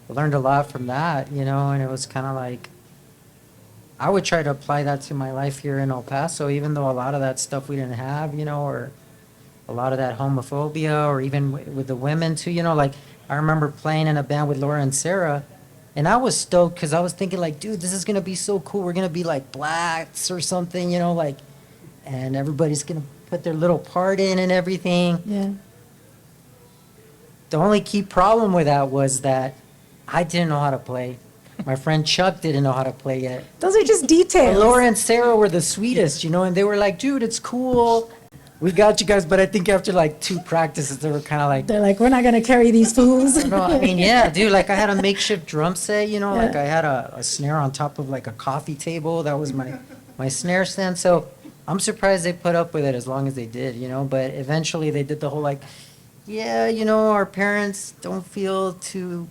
I learned a lot from that, you know, and it was kind of like, I would try to apply that to my life here in El Paso, even though a lot of that stuff we didn't have, you know, or a lot of that homophobia, or even with the women too, you know, like I remember playing in a band with Laura and Sarah, and I was stoked because I was thinking like, dude, this is going to be so cool. We're going to be like blacks or something, you know, like, and everybody's going to put their little part in and everything. Yeah. The only key problem with that was that I didn't know how to play. My friend Chuck didn't know how to play yet. Those are just And details. Laura and Sarah were the sweetest, you know, and they were like, dude, it's cool. We got you guys. But I think after like 2 practices, they were kind of like, They're like, we're not going to carry these fools. no, I mean, yeah, dude, like I had a makeshift drum set, you know, like Yeah. I had a snare on top of like a coffee table. That was my snare stand. So I'm surprised they put up with it as long as they did, you know, but eventually they did the whole like, yeah, you know, our parents don't feel too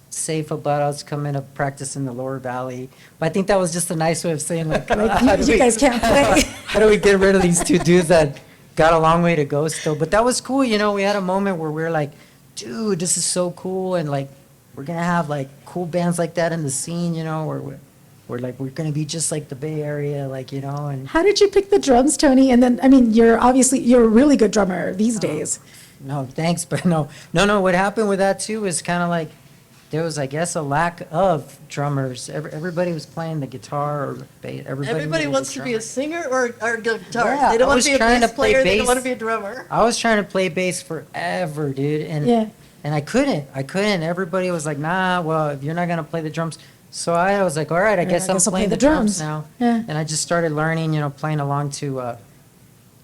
safe about us coming to practice in the lower valley. But I think that was just a nice way of saying like, how do you we- guys can't play. how do we get rid of these 2 dudes that got a long way to go still? But that was cool, you know, we had a moment where we were like, dude, this is so cool, and like we're gonna have like cool bands like that in the scene, you know, where we're gonna be just like the Bay Area, like, you know. And How did you pick the drums, Tony? And then, I mean, you're a really good drummer these days. no, thanks, but no. What happened with that too is kind of like there was, I guess, a lack of drummers. Everybody was playing the guitar or bass. Everybody wants to be a singer or a guitar. Yeah, They don't I want was to be a trying bass to play player. They don't bass. want to be a drummer. I was trying to play bass forever, dude, and Yeah. and I couldn't. Everybody was like, nah, well, if you're not gonna play the drums. So I was like, all right, I guess I'm I'll play playing the the drums drums. now. Yeah. And I just started learning, you know, playing along to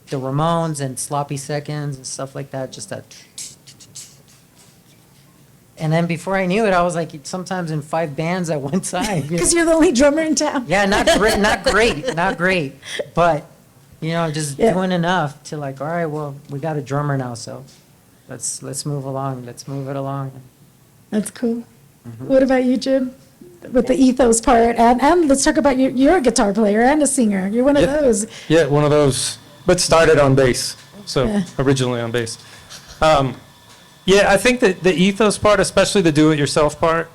the Ramones and Sloppy Seconds and stuff like that, just that. And then before I knew it, I was like sometimes in 5 bands at one time. you know. Because you're the only drummer in town. Yeah, not great, but you know, just Yeah. doing enough to like, all right, well, we got a drummer now, so let's move along, let's move it along. That's cool. What about you, Jim? With the ethos part, and let's talk about you're a guitar player and a singer. You're one of Yeah. those. Yeah, one of those, but started on bass. So Yeah. originally on bass. Yeah, I think that the ethos part, especially the do-it-yourself part,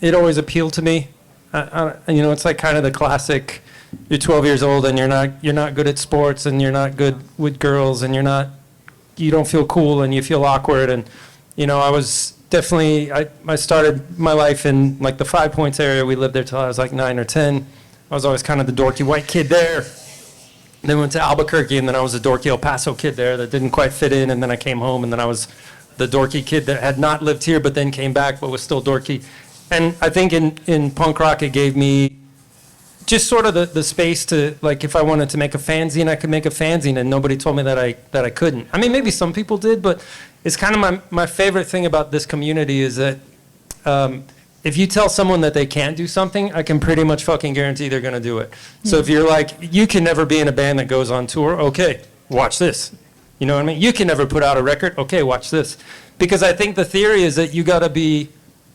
it always appealed to me. You know, it's like kind of the classic. You're 12 years old and you're not good at sports and you're not good with girls and you don't feel cool and you feel awkward. And you know, I was definitely I started my life in like the 5 Points area. We lived there till I was like 9 or 10. I was always kind of the dorky white kid there. Then went to Albuquerque, and then I was a dorky El Paso kid there that didn't quite fit in, and then I came home, and then I was the dorky kid that had not lived here but then came back but was still dorky. And I think in punk rock, it gave me just sort of the space to, like, if I wanted to make a fanzine, I could make a fanzine, and nobody told me that I couldn't. I mean, maybe some people did, but it's kind of my favorite thing about this community is that if you tell someone that they can't do something, I can pretty much fucking guarantee they're going to do it. So if you're like, you can never be in a band that goes on tour, okay, watch this. You know what I mean? You can never put out a record, okay, watch this. Because I think the theory is that you got to be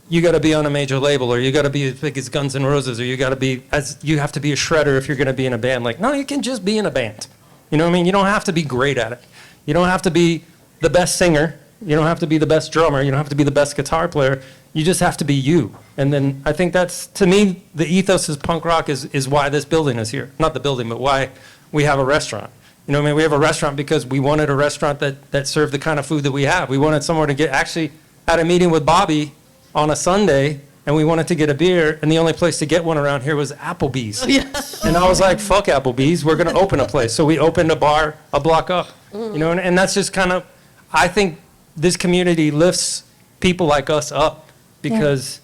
on a major label, or you got to be as big as Guns N' Roses, or you have to be a shredder if you're going to be in a band. Like, no, you can just be in a band. You know what I mean? You don't have to be great at it. You don't have to be the best singer. You don't have to be the best drummer. You don't have to be the best guitar player. You just have to be you. And then I think that's, to me, the ethos of punk rock is why this building is here. Not the building, but why we have a restaurant. You know what I mean? We have a restaurant because we wanted a restaurant that served the kind of food that we have. We wanted somewhere to get, actually had a meeting with Bobbie on a Sunday, and we wanted to get a beer, and the only place to get one around here was Applebee's. Oh, yeah. And I was like, fuck Applebee's, we're going to open a place. So we opened a bar a block up. You know, and that's just kind of, I think this community lifts people like us up because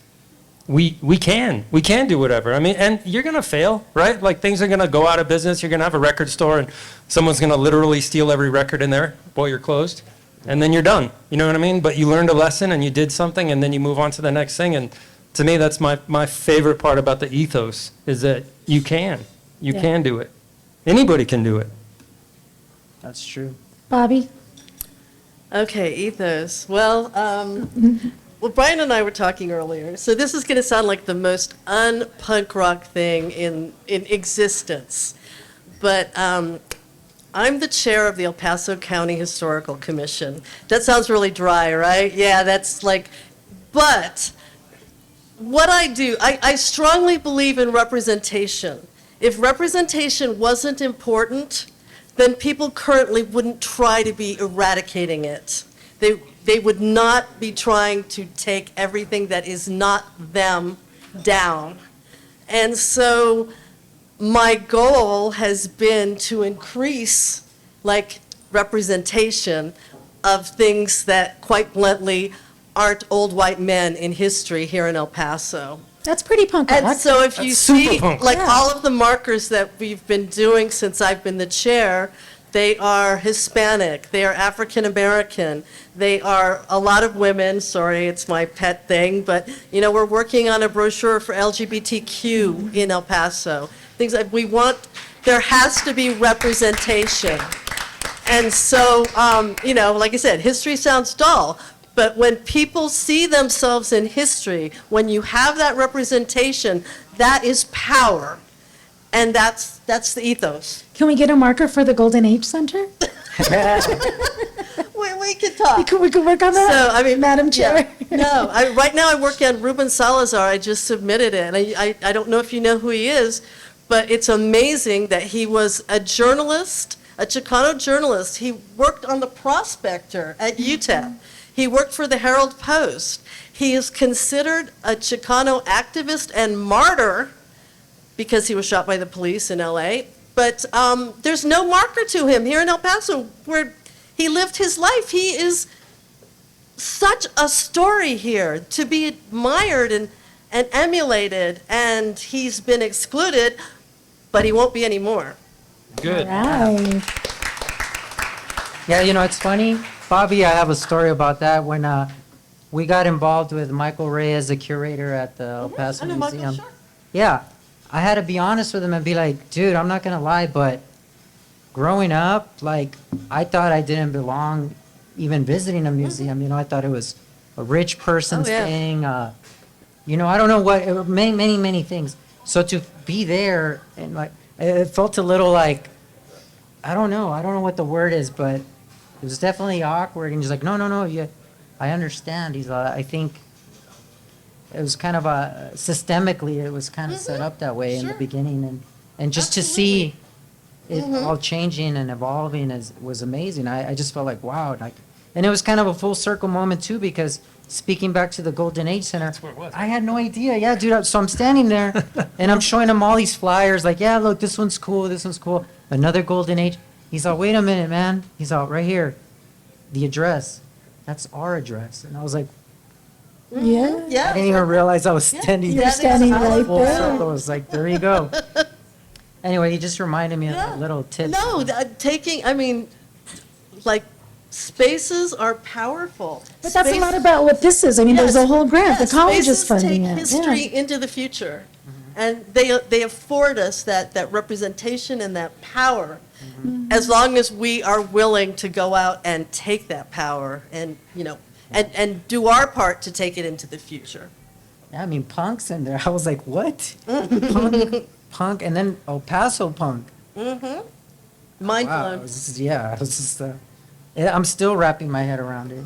we can do whatever. I mean, and you're going to fail, right? Like, things are going to go out of business. You're going to have a record store, and someone's going to literally steal every record in there while you're closed. And then you're done. You know what I mean? But you learned a lesson and you did something, and then you move on to the next thing. And to me, that's my favorite part about the ethos is that you can do it. Anybody can do it. That's true. Bobbie? Okay, ethos. Well, Brian and I were talking earlier, so this is going to sound like the most un-punk rock thing in existence. But I'm the chair of the El Paso County Historical Commission. That sounds really dry, right? Yeah, that's like, but what I do, I strongly believe in representation. If representation wasn't important, then people currently wouldn't try to be eradicating it. They would not be trying to take everything that is not them down. And so my goal has been to increase, like, representation of things that, quite bluntly, aren't old white men in history here in El Paso. That's pretty punk rock. And so if you That's super see, punk. like, Yeah. all of the markers that we've been doing since I've been the chair, they are Hispanic, they are African American, they are a lot of women. Sorry, it's my pet thing, but, you know, we're working on a brochure for LGBTQ in El Paso. Things that we want, there has to be representation. And so, you know, like I said, history sounds dull, but when people see themselves in history, when you have that representation, that is power. And that's the ethos. Can we get a marker for the Golden Age Center? We could talk. We could work on that? So, I mean, Madam Chair? yeah. No, right now I work on Ruben Salazar. I just submitted it. And I don't know if you know who he is, but it's amazing that he was a journalist, a Chicano journalist. He worked on the Prospector at UTEP. He worked for the Herald Post. He is considered a Chicano activist and martyr because he was shot by the police in LA. But there's no marker to him here in El Paso where he lived his life. He is such a story here to be admired and emulated, and he's been excluded, but he won't be anymore. Good. Right. Yeah, you know, it's funny. Bobbie, I have a story about that. When we got involved with Michael Reyes, the curator at the El Paso I know Michael, Museum. sure. Yeah, I had to be honest with him and be like, dude, I'm not gonna lie, but growing up, like, I thought I didn't belong even visiting a museum. You know, I thought it was a rich person's Oh, yeah. thing. You know, I don't know what, many things. So to be there and like, it felt a little like, I don't know what the word is, but it was definitely awkward. And he's like, no, yeah, I understand. He's I think it was kind of systemically, it was kind of set up that way in the Sure. beginning. And just to see it all changing and evolving was amazing. I just felt like, wow. And it was kind of a full circle moment too, because speaking back to the Golden Age Center, where it was. I had no idea. Yeah, dude. So I'm standing there and I'm showing him all these flyers like, yeah, look, this one's cool. This one's cool. Another Golden Age. He's all, wait a minute, man. He's all, right here. The address. That's our address. And I was like, Yeah. Yeah. I didn't even realize I was standing You're there. standing right Full there. circle. I was like, there you go. Anyway, you just reminded me of Yeah. that little tip. No, I mean, like, spaces are powerful. But that's a Space- lot about what this is. I mean, there's a whole grant. The Yes, college is spaces funding take it. history Yeah. into the future. And they afford us that representation and that power, as long as we are willing to go out and take that power and, and do our part to take it into the future. Yeah, I mean, Punk's in there. I was like, what? Punk, and then El Paso Punk. Mind Wow. blown. I was just, I'm still wrapping my head around it,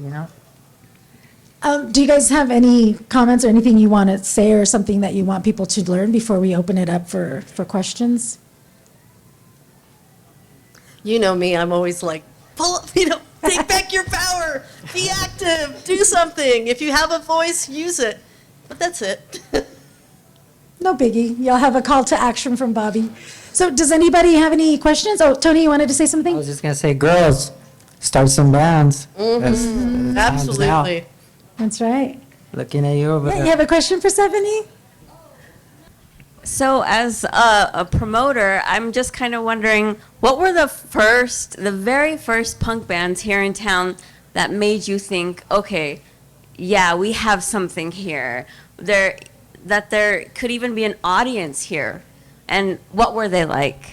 Do you guys have any comments or anything you want to say or something that you want people to learn before we open it up for questions? You know me, I'm always like, pull up, take back your power, be active, do something. If you have a voice, use it. But that's it. No biggie. You'll have a call to action from Bobbie. So does anybody have any questions? Oh, Tony, you wanted to say I something? was just going to say, girls, start some bands. That's- the time's now. Absolutely. That's right. Looking at you over Yeah, there. you have a question for Stephanie? So, as a promoter, I'm just kind of wondering, what were the very first punk bands here in town that made you think, okay, yeah, we have something here, that there could even be an audience here, and what were they like?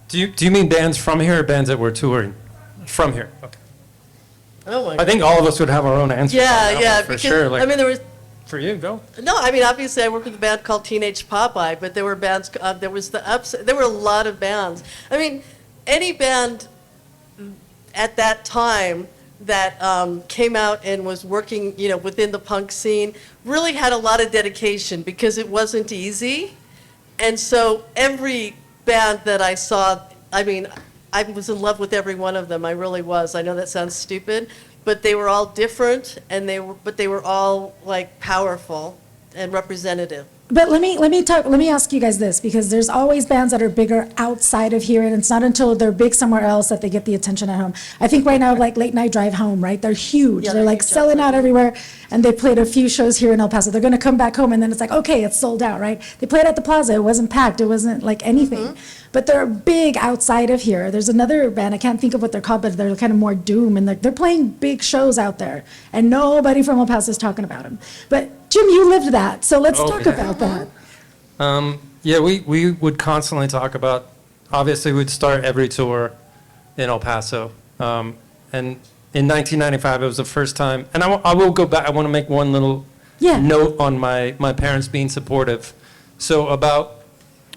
Do you mean bands from here or bands that were touring? From here. Okay. Oh my I God. think all of us would have our own answers. on that Yeah, one, for because, sure. Like, I mean, there was, for you, go. no, I mean, obviously I worked with a band called Teenage Popeye, but there were bands, there was the Ups, there were a lot of bands. I mean, any band at that time that came out and was working, within the punk scene really had a lot of dedication because it wasn't easy. And so every band that I saw, I mean, I was in love with every one of them. I really was. I know that sounds stupid, but they were all different, and they were all like powerful and representative. But let me ask you guys this, because there's always bands that are bigger outside of here, and it's not until they're big somewhere else that they get the attention at home. I think right now, like Late Night Drive Home, right? They're huge. Yeah, they're like huge selling out outside. everywhere, and they played a few shows here in El Paso. They're gonna come back home, and then it's like, okay, it's sold out, right? They played at the Plaza. It wasn't packed. It wasn't like anything. But they're big outside of here. There's another band, I can't think of what they're called, but they're kind of more doom, and they're playing big shows out there, and nobody from El Paso is talking about them. But Jim, you lived that, so let's talk about that. Yeah, we would constantly talk about, obviously, we'd start every tour in El Paso. And in 1995, it was the first time, and I will go back, I want to make one little Yeah. note on my parents being supportive. So about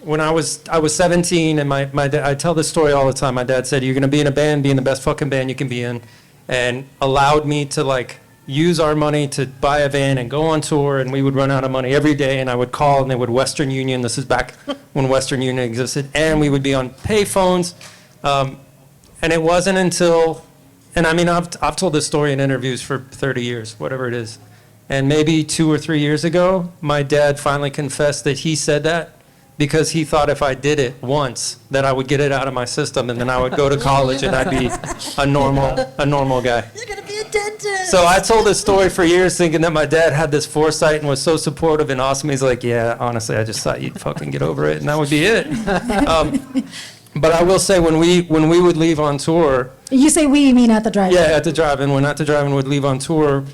when I was 17, and my dad, I tell this story all the time. My dad said, "You're going to be in a band, be in the best fucking band you can be in," and allowed me to like use our money to buy a van and go on tour, and we would run out of money every day, and I would call, and they would Western Union. This is back when Western Union existed, and we would be on payphones. And it wasn't until, and I mean, I've told this story in interviews for 30 years, whatever it is. And maybe 2 or 3 years ago, my dad finally confessed that he said that because he thought if I did it once, that I would get it out of my system, and then I would go to college and I'd be a normal guy. You're gonna be a dentist. So I told this story for years thinking that my dad had this foresight and was so supportive and awesome. He's like, yeah, honestly, I just thought you'd fucking get over it, and that would be it. But I will say, when we would leave on tour, You say we, you mean at the drive? yeah, at the drive-in, when At the Drive-In would leave on tour,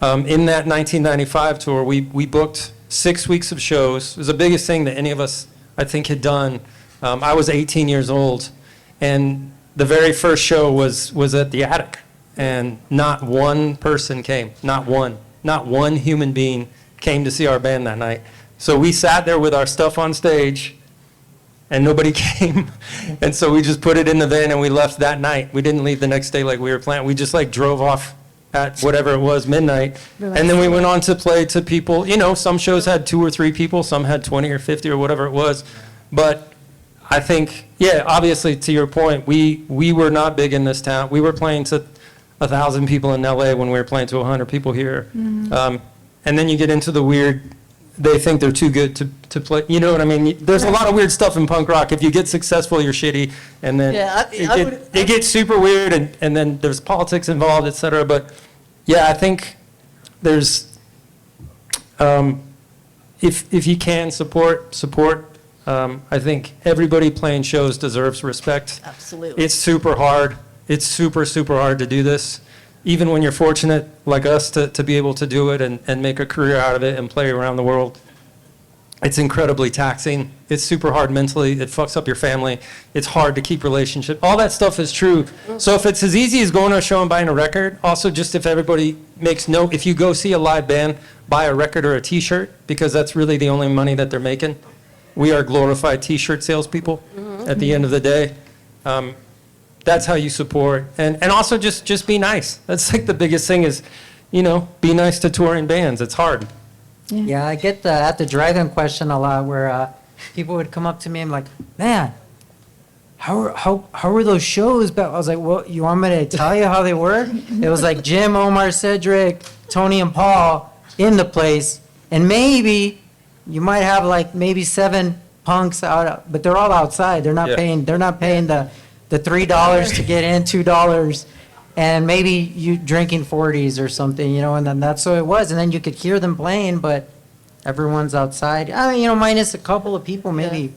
in that 1995 tour, we booked 6 weeks of shows. It was the biggest thing that any of us, I think, had done. I was 18 years old, and the very first show was at the Attic, and not one person came, not one human being came to see our band that night. So we sat there with our stuff on stage, and nobody came. And so we just put it in the van and we left that night. We didn't leave the next day like we were planning. We just like drove off at whatever it was, midnight. And then we went on to play to people. You know, some shows had 2 or 3 people, some had 20 or 50 or whatever it was. But I think, yeah, obviously to your point, we were not big in this town. We were playing to 1,000 people in LA when we were playing to 100 people here. And then you get into the weird, they think they're too good to play. You know what I mean? There's a lot of weird stuff in punk rock. If you get successful, you're shitty. And then Yeah, it gets super weird, and then there's politics involved, et cetera. But yeah, I think there's If you can support. I think everybody playing shows deserves respect. Absolutely. It's super hard. It's super, super hard to do this. Even when you're fortunate, like us, to be able to do it and make a career out of it and play around the world, it's incredibly taxing. It's super hard mentally. It fucks up your family. It's hard to keep relationships. All that stuff is true. So if it's as easy as going to a show and buying a record, also just if everybody makes note, if you go see a live band, buy a record or a T-shirt, because that's really the only money that they're making. We are glorified T-shirt salespeople at the end of the day. That's how you support. And also just be nice. That's like the biggest thing is, be nice to touring bands. It's hard. Yeah, I get at the drive-in question a lot where people would come up to me and like, man, how were those shows? But I was like, well, you want me to tell you how they were? It was like Jim, Omar, Cedric, Tony, and Paul in the place, and maybe you might have like maybe 7 punks out, but they're all outside. They're not paying. They're not paying the $3 to get in, $2, and maybe you drinking 40s or something, and then that's what it was. And then you could hear them playing, but everyone's outside. I mean, minus a couple of people maybe.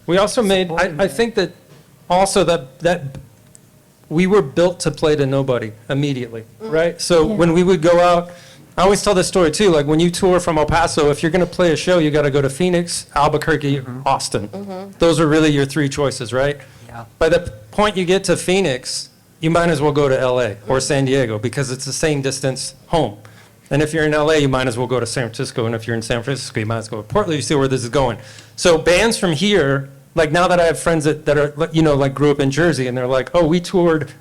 We also made, I think that also that we were built to play to nobody immediately, right? So when we would go out, I always tell this story too, like when you tour from El Paso, if you're going to play a show, you got to go to Phoenix, Albuquerque, Austin. Those are really your 3 choices, right? Yeah. By the point you get to Phoenix, you might as well go to LA or San Diego because it's the same distance home. And if you're in LA, you might as well go to San Francisco. And if you're in San Francisco, you might as well go to Portland. You see where this is going. So bands from here, like now that I have friends that are, like grew up in Jersey and they're like, oh, we toured,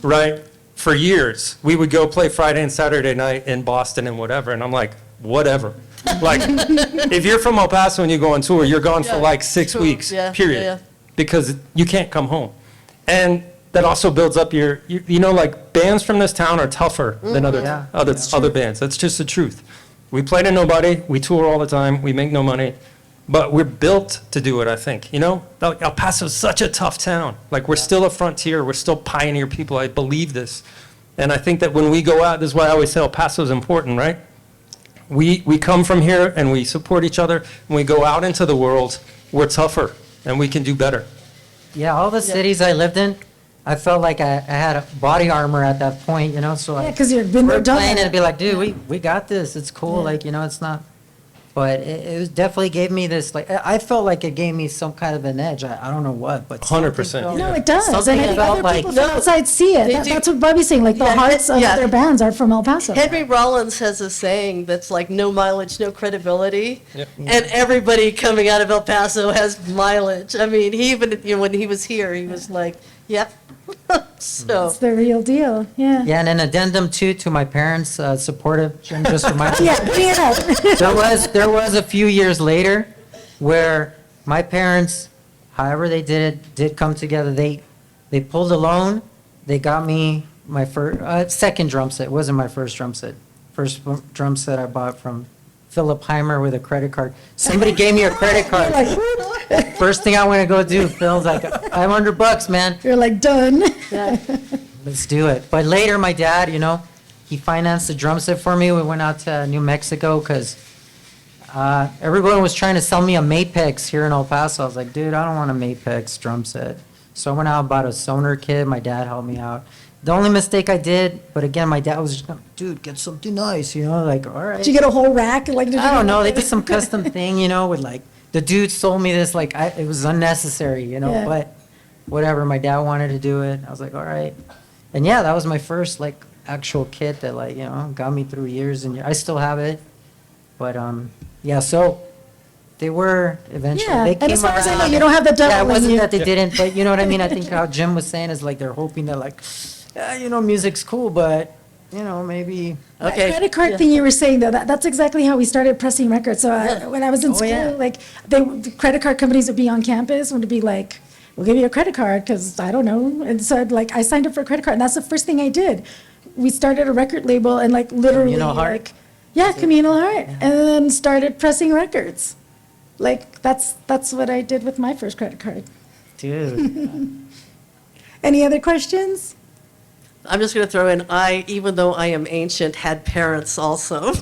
right? For years. We would go play Friday and Saturday night in Boston and whatever. And I'm like, whatever. Like, if you're from El Paso and you go on tour, you're gone for like 6 weeks, period. Because you can't come home. And that also builds up your like bands from this town are tougher than other bands. That's just the truth. We play to nobody. We tour all the time. We make no money. But we're built to do it, I think. Like El Paso's such a tough town. Like, we're still a frontier. We're still pioneer people. I believe this. And I think that when we go out, this is why I always say El Paso's important, right? We come from here and we support each other. When we go out into the world, we're tougher and we can do better. Yeah, all the cities I lived in, I felt like I had a body armor at that point, so Yeah, because you've been there, we're done playing that. and it'd be like, dude, we got this. It's cool. Like, it's not. But it definitely gave me this, like, I felt like it gave me some kind of an edge. I don't know what, but 100%. No, it does. Something And I think about, other like- people from outside see it. They do. That's what Bobbie's saying. Like, the Yeah, hearts of yeah. their bands are from El Paso. Henry Rollins has a saying that's like no mileage, no credibility. Yep. And everybody coming out of El Paso has mileage. I mean, he even, when he was here, he was like, yep. So, It's the real deal. Yeah. Yeah, and an addendum too to my parents' supportive. Jim just reminded me. Yeah, bring it up. There was a few years later where my parents, however they did come together. They pulled a loan. They got me my second drum set. It wasn't my first drum set. First drum set I bought from Philip Heimer with a credit card. Somebody gave me a credit card. Like, what? First thing I want to go do, Phil's like, $500, man. You're like, done. Let's do it. But later, my dad, he financed the drum set for me. We went out to New Mexico because everyone was trying to sell me a Mapex here in El Paso. I was like, dude, I don't want a Mapex drum set. So I went out and bought a Sonar kit. My dad helped me out. The only mistake I did, but again, my dad was just, dude, get something nice, like, all right. Did you get a whole rack? Like, did you I don't get- know. They did some custom thing, with like, the dude sold me this, like, it was unnecessary, Yeah. but whatever. My dad wanted to do it. I was like, all right. And yeah, that was my first, like, actual kit that, like, got me through years and I still have it. But, yeah, so they were eventually, Yeah, they and came as far as I know, around. you don't have the devil Yeah, it in wasn't you. that they didn't, but you know what I mean? I think how Jim was saying is, like, they're hoping that, like, music's cool, but, maybe. That okay. credit card Yeah. thing you were saying, though, that's exactly how we started pressing records. So when I was in Oh, school, yeah. like, the credit card companies would be on campus, would be like, we'll give you a credit card, because I don't know. And so, like, I signed up for a credit card, and that's the first thing I did. We started a record label, and, like, literally, Communal Heart? like, yeah, Communal Heart, and then started pressing records. Like, that's what I did with my first credit card. Dude. Any other questions? I'm just going to throw in, even though I am ancient, had parents also.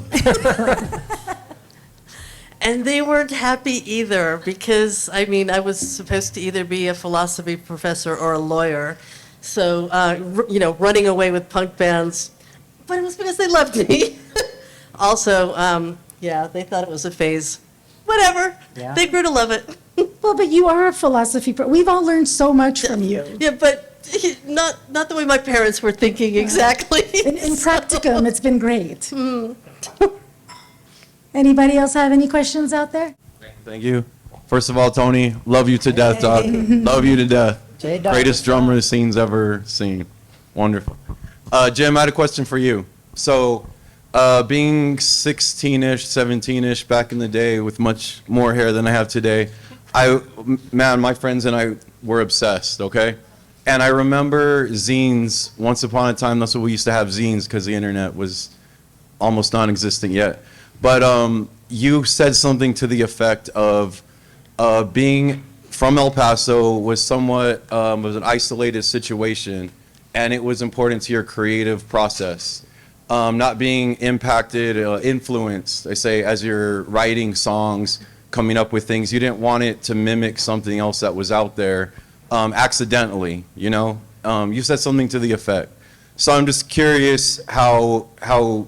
And they weren't happy either because, I mean, I was supposed to either be a philosophy professor or a lawyer. So, running away with punk bands, but it was because they loved me. Also, they thought it was a phase. Whatever. Yeah. They grew to love it. Well, but you are a philosophy. We've all learned so much from you. Yeah, but not the way my parents were thinking exactly. In practicum, it's been great. Anybody else have any questions out there? Thank you. First of all, Tony, love you to death, dog. Love you to death. J-Dog. Greatest drummer the scene's ever seen. Wonderful. Jim, I had a question for you. So, being 16-ish, 17-ish back in the day with much more hair than I have today, my friends and I were obsessed, okay? And I remember zines. Once upon a time, that's what we used to have, zines, because the internet was almost non-existent yet. But you said something to the effect of being from El Paso was somewhat was an isolated situation, and it was important to your creative process. Not being impacted, influenced, I say, as you're writing songs, coming up with things. You didn't want it to mimic something else that was out there accidentally, you know? You said something to the effect. So I'm just curious how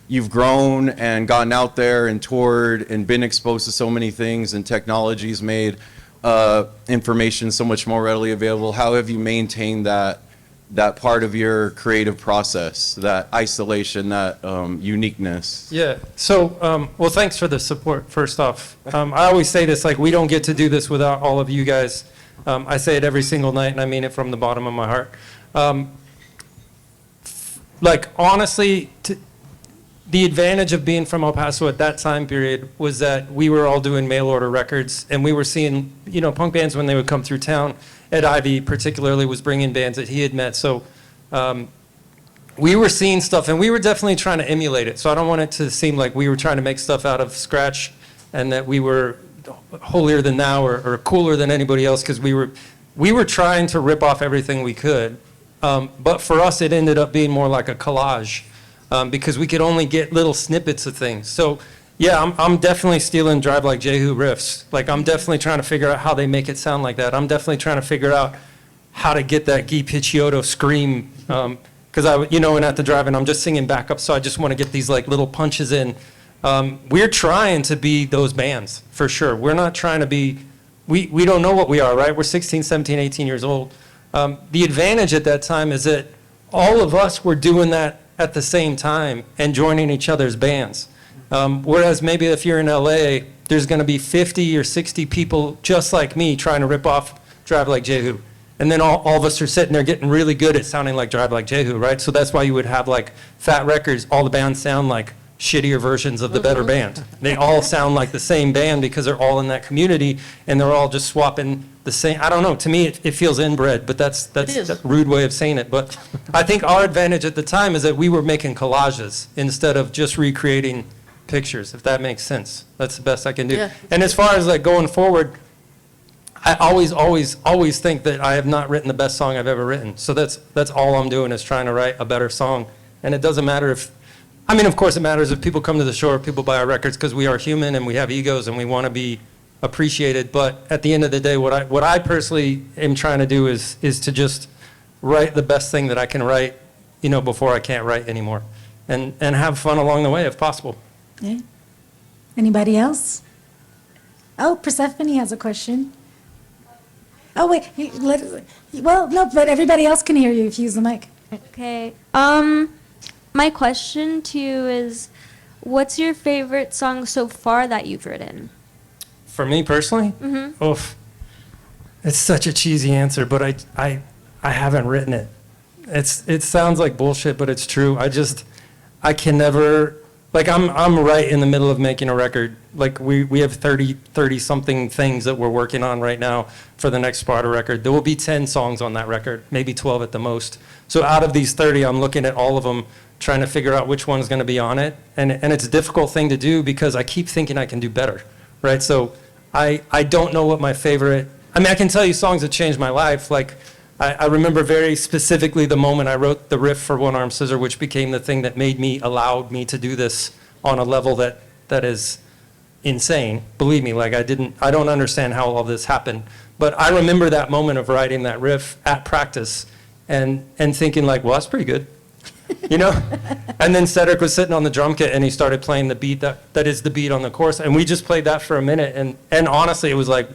you've grown and gotten out there and toured and been exposed to so many things, and technology's made information so much more readily available. How have you maintained that part of your creative process, that isolation, that uniqueness? Yeah. So, well, thanks for the support, first off. I always say this, like, we don't get to do this without all of you guys. I say it every single night, and I mean it from the bottom of my heart. Like, honestly, the advantage of being from El Paso at that time period was that we were all doing mail order records, and we were seeing, punk bands when they would come through town. Ed Ivy particularly was bringing bands that he had met. So we were seeing stuff, and we were definitely trying to emulate it. So I don't want it to seem like we were trying to make stuff out of scratch and that we were holier than thou or cooler than anybody else, because we were trying to rip off everything we could. But for us, it ended up being more like a collage. Because we could only get little snippets of things. So, yeah, I'm definitely stealing Drive Like Jehu riffs. Like, I'm definitely trying to figure out how they make it sound like that. I'm definitely trying to figure out how to get that Guy Picciotto scream. Because and at the drive-in, I'm just singing backup, so I just want to get these, like, little punches in. We're trying to be those bands, for sure. We're not trying to be, we don't know what we are, right? We're 16, 17, 18 years old. The advantage at that time is that all of us were doing that at the same time and joining each other's bands. Whereas maybe if you're in LA, there's going to be 50 or 60 people just like me trying to rip off Drive Like Jehu. And then all of us are sitting there getting really good at sounding like Drive Like Jehu, right? So that's why you would have, like, Fat Records, all the bands sound like shittier versions of the better band. They all sound like the same band because they're all in that community, and they're all just swapping the same. I don't know, to me it feels inbred, but that's a rude way of saying it. But I think our advantage at the time is that we were making collages instead of just recreating pictures, if that makes sense. That's the best I can do. Yeah. And as far as, like, going forward, I always think that I have not written the best song I've ever written. So that's all I'm doing, is trying to write a better song. And it doesn't matter if, I mean, of course it matters if people come to the show, people buy our records, because we are human and we have egos and we want to be appreciated. But at the end of the day, what I personally am trying to do is to just write the best thing that I can write, before I can't write anymore, and have fun along the way if possible. Yeah. Anybody else? Oh, Persephone has a question. Oh, wait. Well, no, but everybody else can hear you if you use the mic. Okay. My question to you is, what's your favorite song so far that you've written? For me personally? Mm-hmm. Oof. It's such a cheesy answer, but I haven't written it. It sounds like bullshit, but it's true. I can never, like, I'm right in the middle of making a record. Like, we have 30 something things that we're working on right now for the next Sparta record. There will be 10 songs on that record, maybe 12 at the most. So out of these 30, I'm looking at all of them, trying to figure out which one's going to be on it. And it's a difficult thing to do because I keep thinking I can do better, right? So I don't know what my favorite, I mean, I can tell you songs that changed my life. Like, I remember very specifically the moment I wrote the riff for One Arm Scissor, which became the thing that allowed me to do this on a level that is insane. Believe me, like I don't understand how all this happened. But I remember that moment of writing that riff at practice and thinking like, well, that's pretty good. You know? And then Cedric was sitting on the drum kit and he started playing the beat that is the beat on the chorus. And we just played that for a minute. And honestly, it was like,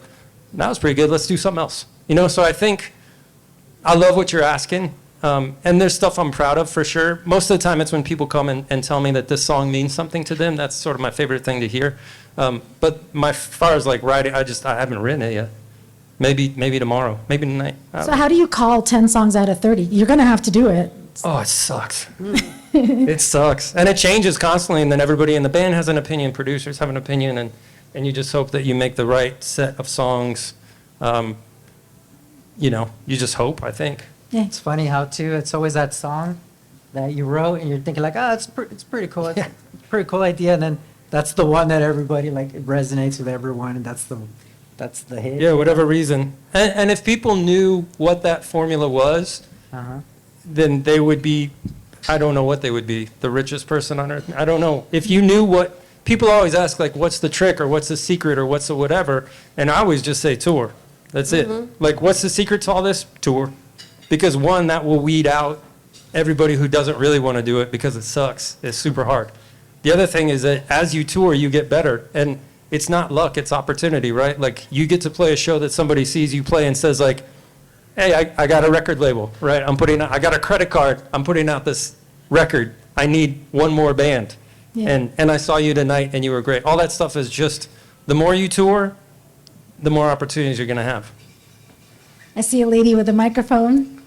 that was pretty good. Let's do something else. You know, so I think I love what you're asking. And there's stuff I'm proud of for sure. Most of the time it's when people come and tell me that this song means something to them. That's sort of my favorite thing to hear. But as far as like writing, I haven't written it yet. Maybe tomorrow, maybe tonight. So how do you call 10 songs out of 30? You're going to have to do it. Oh, it sucks. It sucks. And it changes constantly, and then everybody in the band has an opinion, producers have an opinion, and you just hope that you make the right set of songs. You know, you just hope, I think. Yeah. It's funny how, too, it's always that song that you wrote, and you're thinking like, oh, it's pretty cool. It's a pretty cool idea, and then that's the one that everybody, like, it resonates with everyone, and that's the hit. Yeah, whatever reason. And if people knew what that formula was, Uh-huh. then they would be, I don't know what they would be, the richest person on earth. I don't know. If you knew what, people always ask, like, what's the trick or what's the secret or what's the whatever, and I always just say tour. That's it. Like, what's the secret to all this? Tour. Because one, that will weed out everybody who doesn't really want to do it because it sucks. It's super hard. The other thing is that as you tour, you get better. And it's not luck, it's opportunity, right? Like, you get to play a show that somebody sees you play and says, like, hey, I got a record label, right? I got a credit card. I'm putting out this record. I need one more band. Yeah. And I saw you tonight, and you were great. All that stuff is just, the more you tour, the more opportunities you're going to have. I see a lady with a microphone.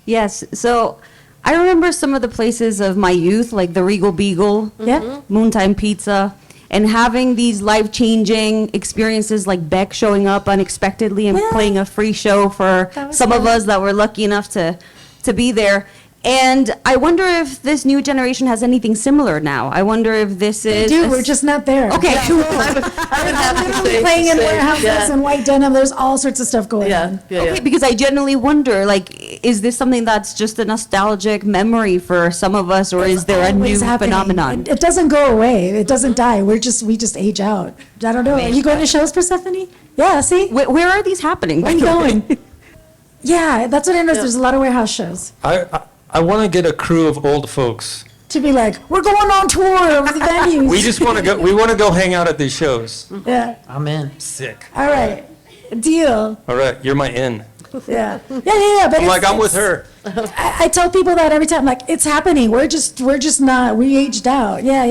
Yes. So I remember some of the places of my youth, like the Regal Beagle, Yeah. Moontime Pizza, and having these life-changing experiences like Beck showing up unexpectedly and Yeah. playing a free show for That was some of fun. us that were lucky enough to be there. And I wonder if this new generation has anything similar now. I wonder if this is... Dude, we're just not there. Okay, cool. I would have to Literally say. playing in say, warehouses yeah, and white denim. There's all sorts of stuff going Yeah, on. yeah, Okay, yeah. because I genuinely wonder, like, is this something that's just a nostalgic memory for some of us, or is there a new Always happening. phenomenon? It doesn't go away. It doesn't die. We just age out. I don't know. Are you going to shows, Persephone? Yeah, see? Where are these happening? Where are you going? Yeah, that's what I noticed. There's a lot of warehouse shows. I want to get a crew of old folks. To be like, we're going on tour with the venues. We just want to go. We want to go hang out at these shows. Yeah. I'm in. Sick. All right. Deal. All right, you're my in. Yeah. Yeah. But I'm like, I'm with her. I tell people that every time. Like, it's happening. We're just not. We aged out. Yeah.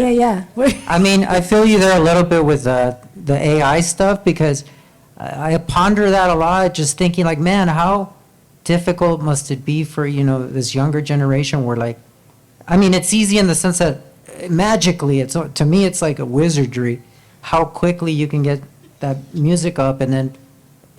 I mean, I feel you there a little bit with the AI stuff, because I ponder that a lot, just thinking like, man, how difficult must it be for, this younger generation where, like, I mean, it's easy in the sense that magically, to me, it's like a wizardry, how quickly you can get that music up, and then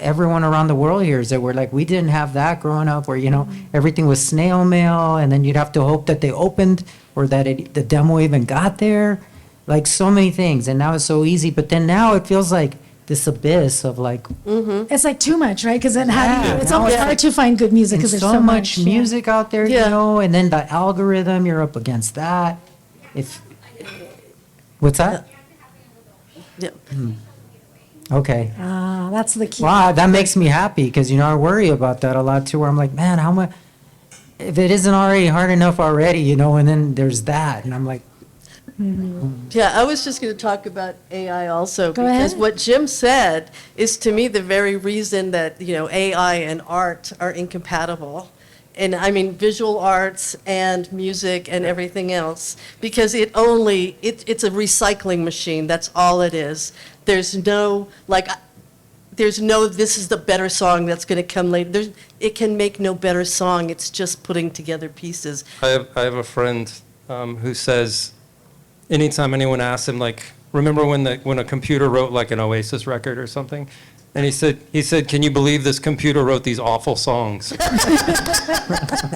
everyone around the world hears it. We're like, we didn't have that growing up, where, everything was snail mail, and then you'd have to hope that they opened, or that the demo even got there, like so many things, and now it's so easy. But then now it feels like this abyss of like, It's like too much, right? Because then it's now almost it's hard to find good music because and there's so so much yeah. music out there, Yeah. and then the algorithm, you're up against that. What's that? Yeah. Okay. That's the key. Wow, that makes me happy, because, I worry about that a lot too, where I'm like, man, how much, if it isn't already hard enough already, and then there's that, and I'm like, Yeah, I was just going to talk about AI also, Go because ahead. what Jim said is, to me, the very reason that, AI and art are incompatible. And I mean, visual arts and music and everything else, because it's a recycling machine. That's all it is. There's no, this is the better song that's going to come later. It can make no better song. It's just putting together pieces. I have a friend who says, anytime anyone asks him, like, remember when a computer wrote like an Oasis record or something, And he said, can you believe this computer wrote these awful songs?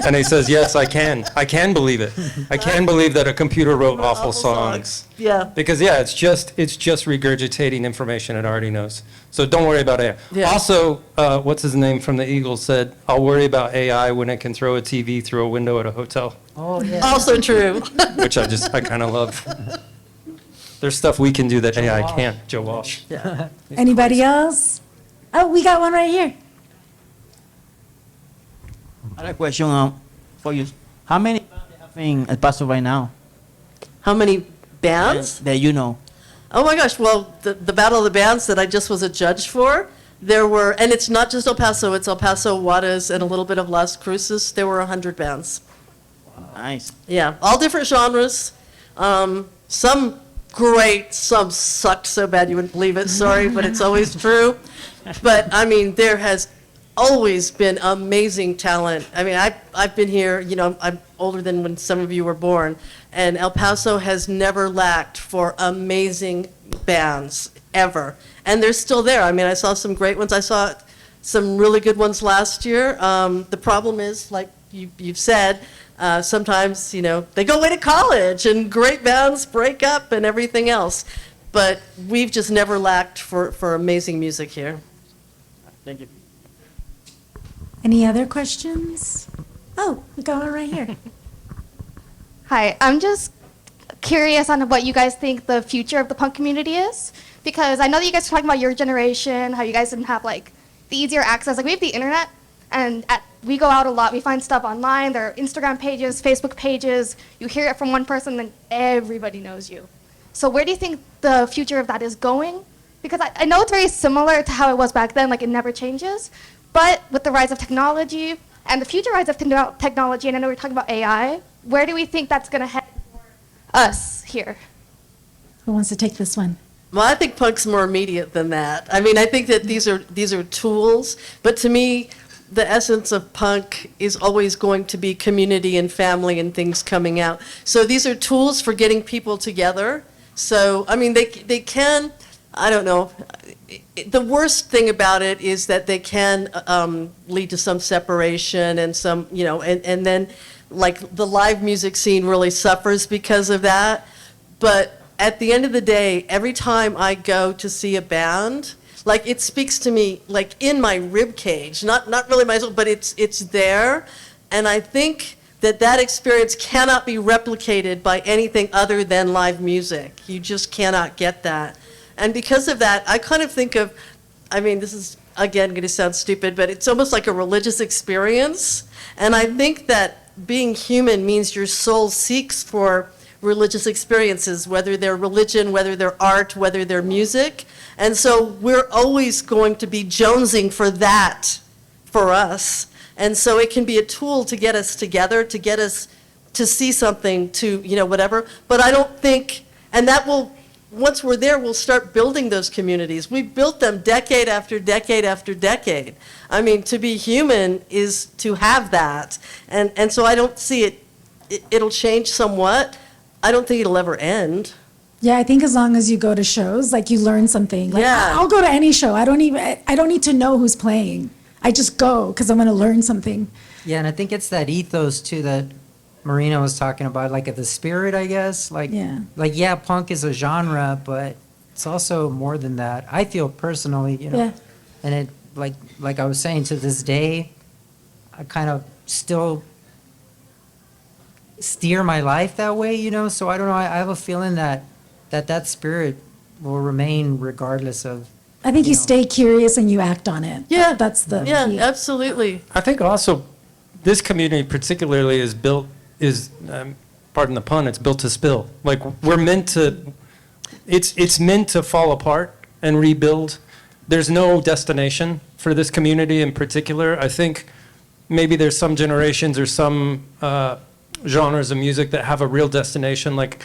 And he says, yes, I can. I can believe it. I can believe that a computer wrote awful songs. Yeah. Because it's just regurgitating information it already knows. So don't worry about AI. Yeah. Also, what's his name from the Eagles said, I'll worry about AI when it can throw a TV through a window at a hotel, Oh, yeah. Also true. which I kind of love. There's stuff we can do that AI can't. Joe Walsh. Anybody else? Oh, we got one right here. I have a question for you. How many bands they have in El Paso right now How many bands? that you know? Oh my gosh, well, the Battle of the Bands that I just was a judge for, there were, and it's not just El Paso, it's El Paso, Juarez, and a little bit of Las Cruces. There were 100 bands. Nice. Yeah, all different genres. Some great, some sucked so bad you wouldn't believe it. Sorry, but it's always true. But I mean, there has always been amazing talent. I mean, I've been here, you know, I'm older than when some of you were born, and El Paso has never lacked for amazing bands, ever. And they're still there. I mean, I saw some great ones. I saw some really good ones last year. The problem is, like you've said, sometimes, you know, they go away to college and great bands break up and everything else. But we've just never lacked for amazing music here. Thank you. Any other questions? Oh, we got one right here. Hi, I'm just curious on what you guys think the future of the punk community is, because I know that you guys are talking about your generation, how you guys didn't have like the easier access. Like we have the internet, and we go out a lot. We find stuff online. There are Instagram pages, Facebook pages. You hear it from one person, then everybody knows you. So where do you think the future of that is going? Because I know it's very similar to how it was back then, like it never changes. But with the rise of technology and the future rise of technology, and I know we're talking about AI, where do we think that's going to head for us here? Who wants to take this one? Well, I think punk's more immediate than that. I mean, I think that these are tools, but to me, the essence of punk is always going to be community and family and things coming out. So these are tools for getting people together. So, I mean, they can, I don't know, the worst thing about it is that they can lead to some separation and some, you know, and then like the live music scene really suffers because of that. But at the end of the day, every time I go to see a band, like it speaks to me like in my rib cage, not really myself, but it's there. And I think that experience cannot be replicated by anything other than live music. You just cannot get that. And because of that, I kind of think of, I mean, this is, again, going to sound stupid, but it's almost like a religious experience. And I think that being human means your soul seeks for religious experiences, whether they're religion, whether they're art, whether they're music. And so we're always going to be jonesing for that for us. And so it can be a tool to get us together, to get us to see something, to, you know, whatever. But I don't think, and that will, once we're there, we'll start building those communities. We've built them decade after decade after decade. I mean, to be human is to have that. And so I don't see it'll change somewhat. I don't think it'll ever end. Yeah, I think as long as you go to shows, like you learn something. Like, Yeah. I'll go to any show. I don't need to know who's playing. I just go because I'm going to learn something. Yeah, and I think it's that ethos too that Marina was talking about, like the spirit, I guess. Like, Yeah. Punk is a genre, but it's also more than that. I feel personally, you know, Yeah. and it, like I was saying, to this day, I kind of still steer my life that way, you know. So I don't know. I have a feeling that spirit will remain regardless of. I think you know. stay curious and you act on it. Yeah. That's the key. Yeah, absolutely. I think also this community particularly is built, pardon the pun, it's built to spill. Like we're meant to, it's meant to fall apart and rebuild. There's no destination for this community in particular. I think maybe there's some generations or some genres of music that have a real destination, like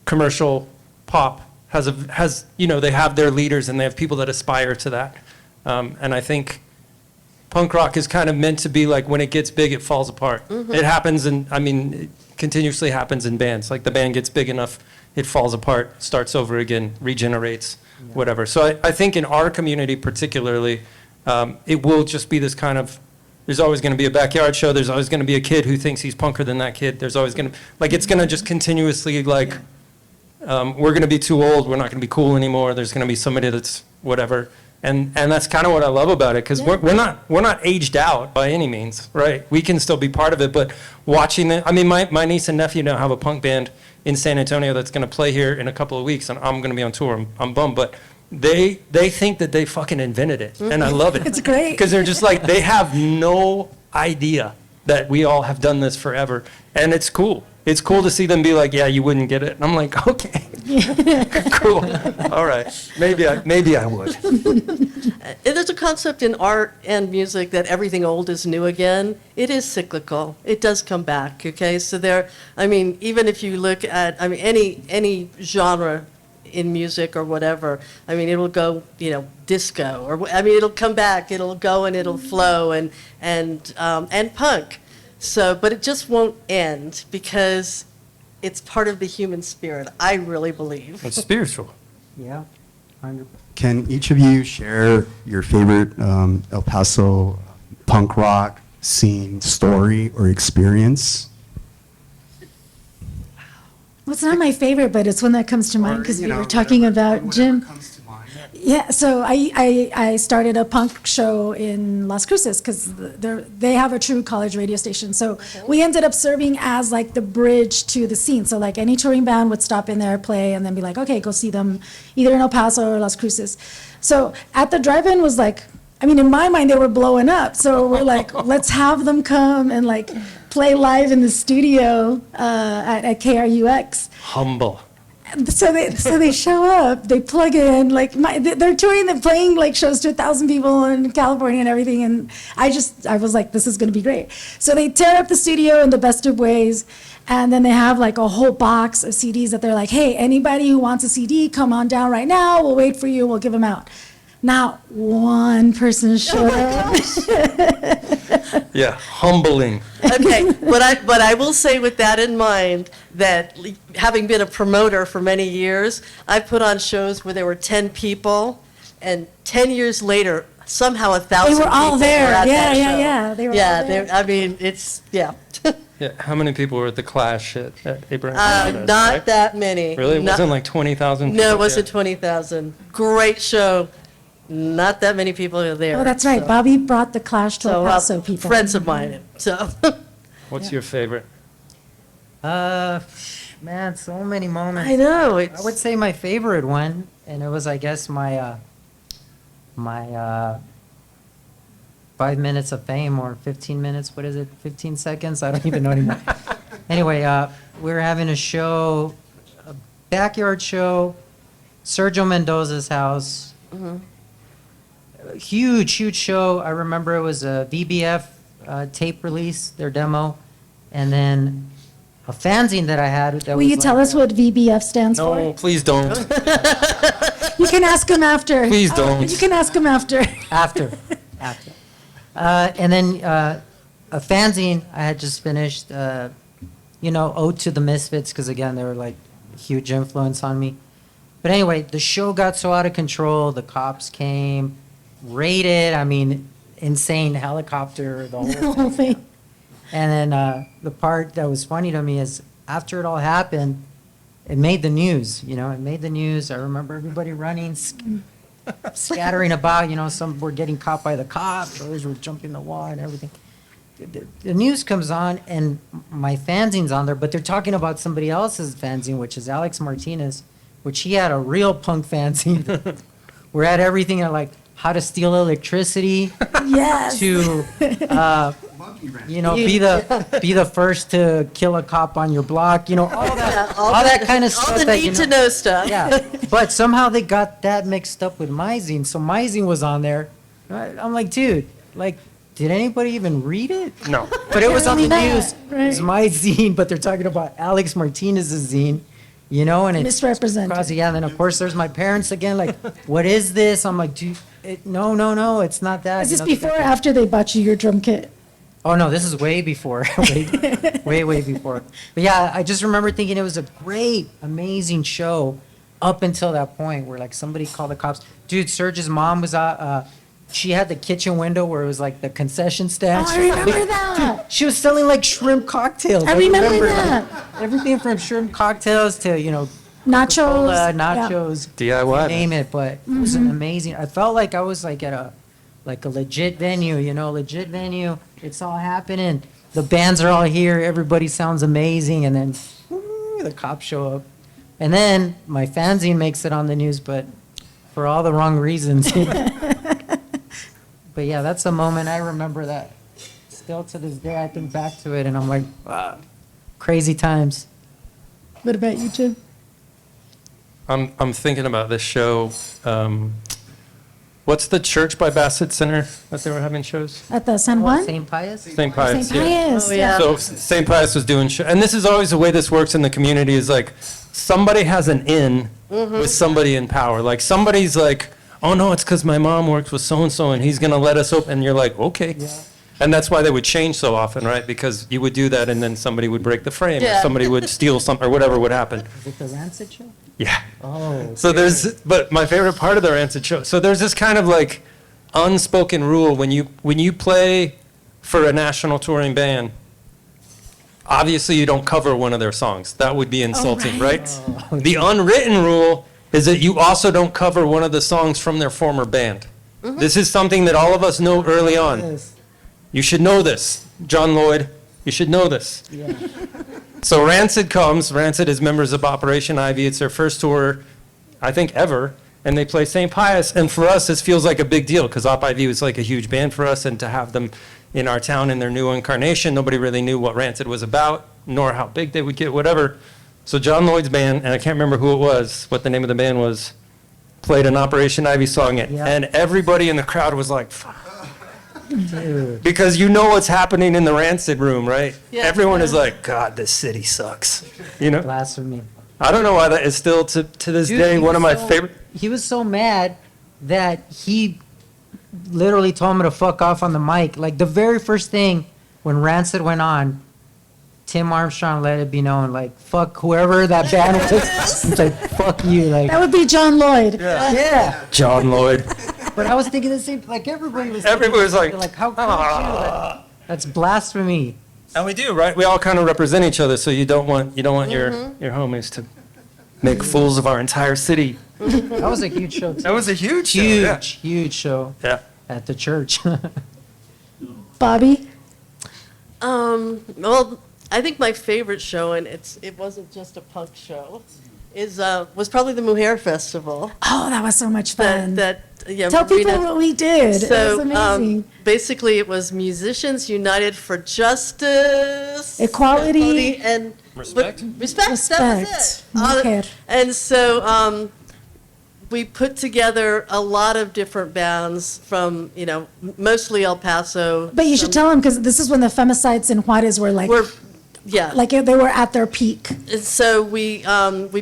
commercial pop has you know, they have their leaders and they have people that aspire to that. And I think punk rock is kind of meant to be like when it gets big, it falls apart. Mm-hmm. It happens, it continuously happens in bands. Like the band gets big enough, it falls apart, starts over again, regenerates. whatever. So I think in our community particularly, it will just be this kind of, there's always going to be a backyard show. There's always going to be a kid who thinks he's punker than that kid. There's always going to, like, it's going to just continuously, like, we're going to be too old. We're not going to be cool anymore. There's going to be somebody that's whatever. And that's kind of what I love about it, because we're not aged out by any means, right? We can still be part of it, but watching it, I mean, my niece and nephew now have a punk band in San Antonio that's going to play here in a couple of weeks, and I'm going to be on tour. I'm bummed, but they think that they fucking invented it, and I love it. It's great. Because they're just like, they have no idea that we all have done this forever, and it's cool. It's cool to see them be like, yeah, you wouldn't get it. And I'm like, okay, cool. All right, maybe I would. And there's a concept in art and music that everything old is new again. It is cyclical. It does come back, okay? So I mean, even if you look at, I mean, any genre in music or whatever, I mean, it'll go, disco, or, I mean, it'll come back, it'll go and it'll flow, and punk. So, but it just won't end because it's part of the human spirit, I really believe. It's spiritual. Yeah, 100%. Can each of you share your favorite El Paso punk rock scene story or experience? Well, it's not my favorite, but it's one that comes to mind because we were talking about Jim. Yeah, so I started a punk show in Las Cruces because they have a true college radio station. So we ended up serving as like the bridge to the scene. So like any touring band would stop in there, play, and then be like, okay, go see them either in El Paso or Las Cruces. So at the drive-in was like, I mean, in my mind, they were blowing up. So we're like, let's have them come and like play live in the studio at KRUX. Humble. So they show up, they plug in, like they're touring, they're playing like shows to 1,000 people in California and everything, and I was like, this is going to be great. So they tear up the studio in the best of ways, and then they have like a whole box of CDs that they're like, hey, anybody who wants a CD, come on down right now, we'll wait for you, we'll give them out. Not one person showed up. Yeah, humbling. Okay, but I will say with that in mind, that having been a promoter for many years, I put on shows where there were 10 people, and 10 years later, somehow 1,000 They were all people there. were at Yeah, that yeah, show. yeah. They were all there. I mean, it's, yeah. Yeah, how many people were at the Clash at Abraham? Not that many. Really? It Not- wasn't like 20,000? No, it wasn't 20,000. Great show. Not that many people are there. Oh, that's right. so- Bobbie brought the Clash to El So, Paso people. friends of mine, so. What's your favorite? Man, so many moments. I know, I it's. would say my favorite one, and it was, I guess, my 5 minutes of fame, or 15 minutes, what is it, 15 seconds? I don't even know anymore. Anyway, we were having a show, a backyard show, Sergio Mendoza's house. A huge show. I remember it was a VBF tape release, their demo, and then a fanzine that I had. That Will you tell us what VBF stands No, for? please don't. You can ask him after. Please don't. You can ask him after. After. And then a fanzine I had just finished, Ode to the Misfits, because again, they were like a huge influence on me. But anyway, the show got so out of control, the cops came, raided, I mean, insane helicopter, the whole thing. And then the part that was funny to me is after it all happened, it made the news, it made the news. I remember everybody running, scattering about, some were getting caught by the cops, others were jumping the wall and everything. The news comes on and my fanzine's on there, but they're talking about somebody else's fanzine, which is Alex Martinez, which he had a real punk fanzine. We're at everything like how to steal electricity Yes. to, be the first to kill a cop on your block, all that kind of stuff. All the that, need to know stuff. Yeah, but somehow they got that mixed up with my zine. So my zine was on there. I'm like, dude, did anybody even read it? No. But it was on the Apparently news. not, right. It was my zine, but they're talking about Alex Martinez's zine, and it's Misrepresented. crazy. Yeah, and then of course there's my parents again, like, what is this? I'm like, dude, no, it's not that. Is this before or after they bought you your drum kit? Oh no, this is way before, way before. But yeah, I just remember thinking it was a great, amazing show, up until that point where like somebody called the cops. Dude, Serge's mom was she had the kitchen window where it was like the concession stand. Oh, I remember that. Dude, she was selling like shrimp cocktails. I remember like, that. everything from shrimp cocktails to, Nachos. Coca-Cola, Yeah. nachos, DIY. name it, but it was an amazing. I felt like I was like at a legit venue, legit venue. It's all happening. The bands are all here. Everybody sounds amazing, and then the cops show up, and then my fanzine makes it on the news, but for all the wrong reasons. But yeah, that's a moment I remember that. Still to this day, I think back to it, and I'm like, wow, crazy times. What about you, Jim? I'm thinking about this show. What's the church by Bassett Center that they were having shows? At the San Juan? St. Pius? St. Pius. St. Pius. Oh, yeah. So St. Pius was doing show, and this is always the way this works in the community is like somebody has an in with somebody in power. Like somebody's like, oh no, it's because my mom works with so-and-so and he's going to let us open. And you're like, okay. Yeah. And that's why they would change so often, right? Because you would do that and then somebody would break the frame Yeah. or somebody would steal something or whatever would happen. Is it the Rancid show? Yeah. Oh. So but my favorite part of the Rancid show, so there's this kind of like unspoken rule when you play for a national touring band, obviously you don't cover one of their songs. That would be insulting, right? The unwritten rule is that you also don't cover one of the songs from their former band. This is something that all of us know early on. Yes. You should know this. John Lloyd, you should know this. Yeah. So Rancid comes. Rancid is members of Operation Ivy. It's their first tour, I think, ever. And they play St. Pius. And for us, this feels like a big deal because Op Ivy was like a huge band for us. And to have them in our town in their new incarnation, nobody really knew what Rancid was about, nor how big they would get, whatever. So John Lloyd's band, and I can't remember who it was, what the name of the band was, played an Operation Ivy song. Yeah. And everybody in the crowd was like, fuck. Dude. Because you know what's happening in the Rancid room, right? Yeah. Everyone is like, God, this city sucks. Blasphemy. I don't know why that is still to this Dude, day he one of was my so- favorite. He was so mad that he literally told me to fuck off on the mic. Like the very first thing when Rancid went on, Tim Armstrong let it be known, like, fuck whoever that band was. It's like, fuck you. Like, That would be John Lloyd. yeah. John Lloyd. But I was thinking the same, like everybody was. Everybody was like, how could you? That's blasphemy. And we do, right? We all kind of represent each other, so you don't want your homies to make fools of our entire city. That was a huge show. Too. That was a huge show. Huge, Yeah. huge show Yeah. at the church. Bobby? Well, I think my favorite show, and it wasn't just a punk show, was probably the Mujer Festival. Oh, that was so much fun. Tell people what we did. It was amazing. Basically, it was Musicians United for Justice, Equality, and Respect. Respect. That was it. Mujer. And so we put together a lot of different bands from, mostly El Paso. But you should tell them, because this is when the femicides in Juarez were like they were at their peak. And so we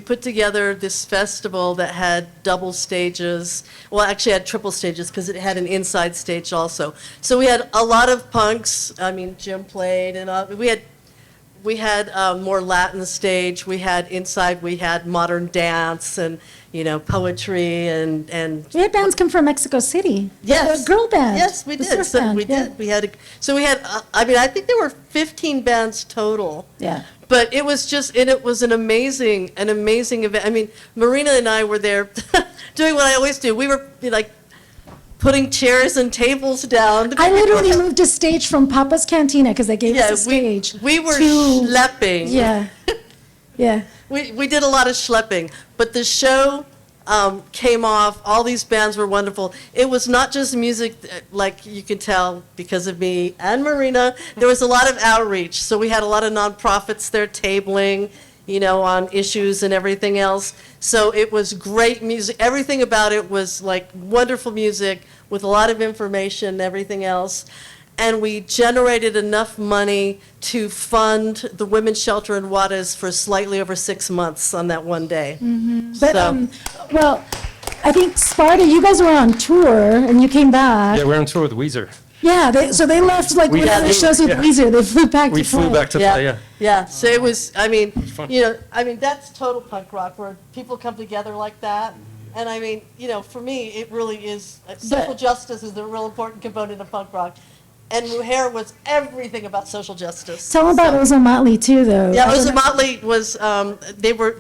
put together this festival that had double stages. Well, actually had triple stages because it had an inside stage also. So we had a lot of punks. I mean, Jim played, and we had more Latin stage. We had inside. We had modern dance and poetry and. We had bands come from Mexico City. Yes. The girl band. Yes, we the did. surf So band, we yeah. did. We had. I think there were 15 bands total. Yeah. But it was an amazing event. I mean, Marina and I were there doing what I always do. We were like putting chairs and tables down. I literally moved a stage from Papa's Cantina because they gave us a stage. We were to- schlepping. Yeah. Yeah. We did a lot of schlepping, but the show came off. All these bands were wonderful. It was not just music, like you can tell because of me and Marina. There was a lot of outreach. So we had a lot of nonprofits there tabling, on issues and everything else. So it was great music. Everything about it was like wonderful music with a lot of information and everything else. And we generated enough money to fund the women's shelter in Juarez for slightly over 6 months on that one day. But, So- well, I think Sparta, you guys were on tour and you came back. Yeah, we're on tour with Weezer. Yeah, so they left like We- whatever Yeah, shows with yeah. Weezer. They flew back We to flew play. back to play, yeah. Yeah, so it was, I mean, fun. that's total punk rock, where people come together like that. And I mean, for me, it really is, social justice is a real important component of punk rock. And Mujer was everything about social justice. Tell them about Ozo Motley too, though. Yeah, Ozo Motley was,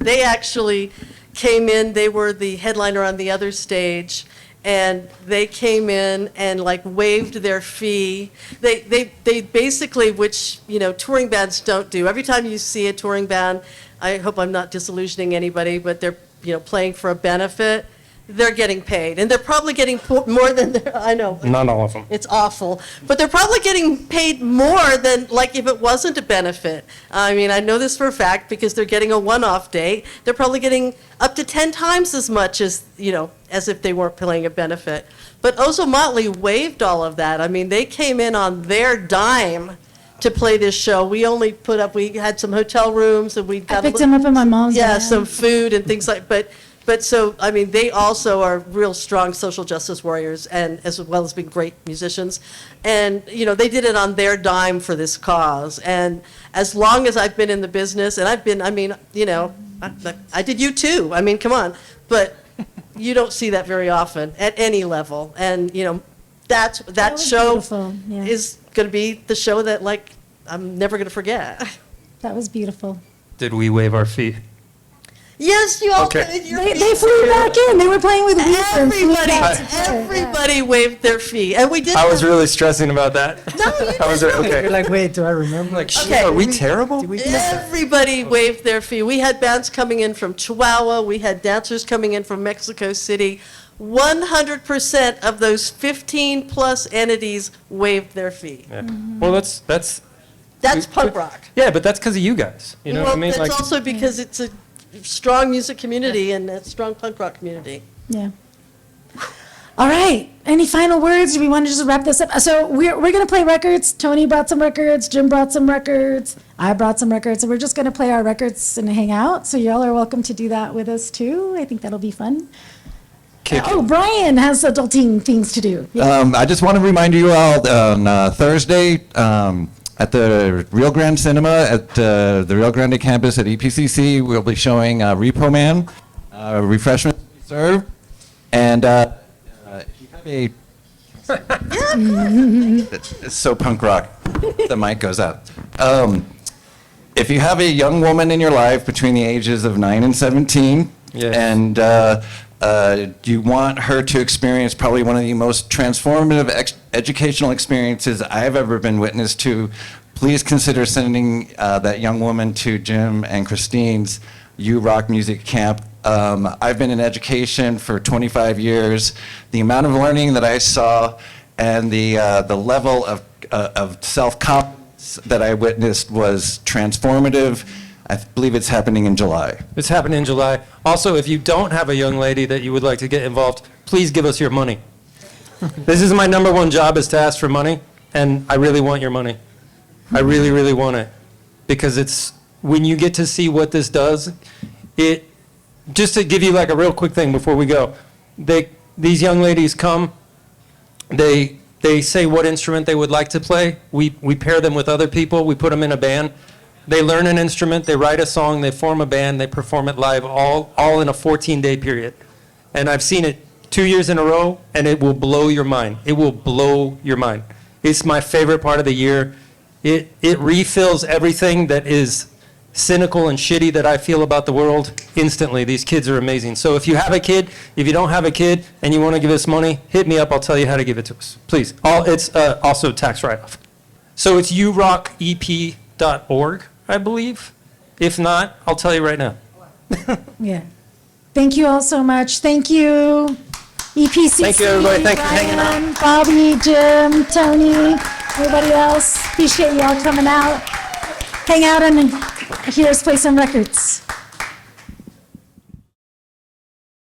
they actually came in, they were the headliner on the other stage, and they came in and like waived their fee. They basically, which, touring bands don't do. Every time you see a touring band, I hope I'm not disillusioning anybody, but they're, playing for a benefit, they're getting paid. And they're probably getting more than, I know. Not all of them. It's awful. But they're probably getting paid more than, like, if it wasn't a benefit. I mean, I know this for a fact because they're getting a one-off date. They're probably getting up to 10 times as much as, as if they weren't playing a benefit. But Ozo Motley waived all of that. I mean, they came in on their dime to play this show. We only we had some hotel rooms and we got I picked him up at my mom's. yeah, van. some food and things but so, I mean, they also are real strong social justice warriors, and as well as being great musicians. And, they did it on their dime for this cause. And as long as I've been in the business, and I did you too. I mean, come on. But you don't see that very often at any level. And, that was show beautiful, yeah. is going to be the show that, like, I'm never going to forget. That was beautiful. Did we waive our fee? Yes, you all Okay. paid your They fees. flew back in. They were playing with Weezer and flew back to play. Everybody waived their fee, and we did. I was really stressing about that. No, you I was okay. You're like, wait, do I remember? Like, shit, Okay. are we terrible? Everybody waived their fee. We had bands coming in from Chihuahua. We had dancers coming in from Mexico City. 100% of those 15-plus entities waived their fee. Yeah. Well, that's That's punk rock. yeah, but that's because of you guys. You know Well, what I mean? that's also because it's a strong music community and a strong punk rock community. Yeah. All right. Any final words? Do we want to just wrap this up? So we're going to play records. Tony brought some records. Jim brought some records. I brought some records. And we're just going to play our records and hang out. So y'all are welcome to do that with us too. I think that'll be fun. Oh, Brian has adulting things to do. Yeah. I just want to remind you all on Thursday at the Rio Grande Cinema at the Rio Grande campus at EPCC, we'll be showing Repo Man, refreshments served, and if you have it's so punk rock, the mic goes out. If you have a young woman in your life between the ages of 9 and 17, Yes. and you want her to experience probably one of the most transformative educational experiences I've ever been witness to, please consider sending that young woman to Jim and Christine's You Rock Music Camp. I've been in education for 25 years. The amount of learning that I saw and the level of self-confidence that I witnessed was transformative. I believe it's happening in July. It's happening in July. Also, if you don't have a young lady that you would like to get involved, please give us your money. This is my number one job, is to ask for money, and I really want your money. I really, really want it. Because it's, when you get to see what this does, just to give you like a real quick thing before we go, these young ladies come, they say what instrument they would like to play. We pair them with other people, we put them in a band. They learn an instrument, they write a song, they form a band, they perform it live, all in a 14-day period. And I've seen it 2 years in a row, and it will blow your mind. It will blow your mind. It's my favorite part of the year. It refills everything that is cynical and shitty that I feel about the world instantly. These kids are amazing. So if you have a kid, if you don't have a kid, and you want to give us money, hit me up, I'll tell you how to give it to us. Please. It's also tax write-off. So it's urockep.org. I believe. If not, I'll tell you right now. Yeah. Thank you all so much. Thank you, EPCC. Thank you, everybody. Thank you for hanging out. Brian, Bobbie, Jim, Tony, everybody else. Appreciate you all coming out. Hang out and hear us play some records.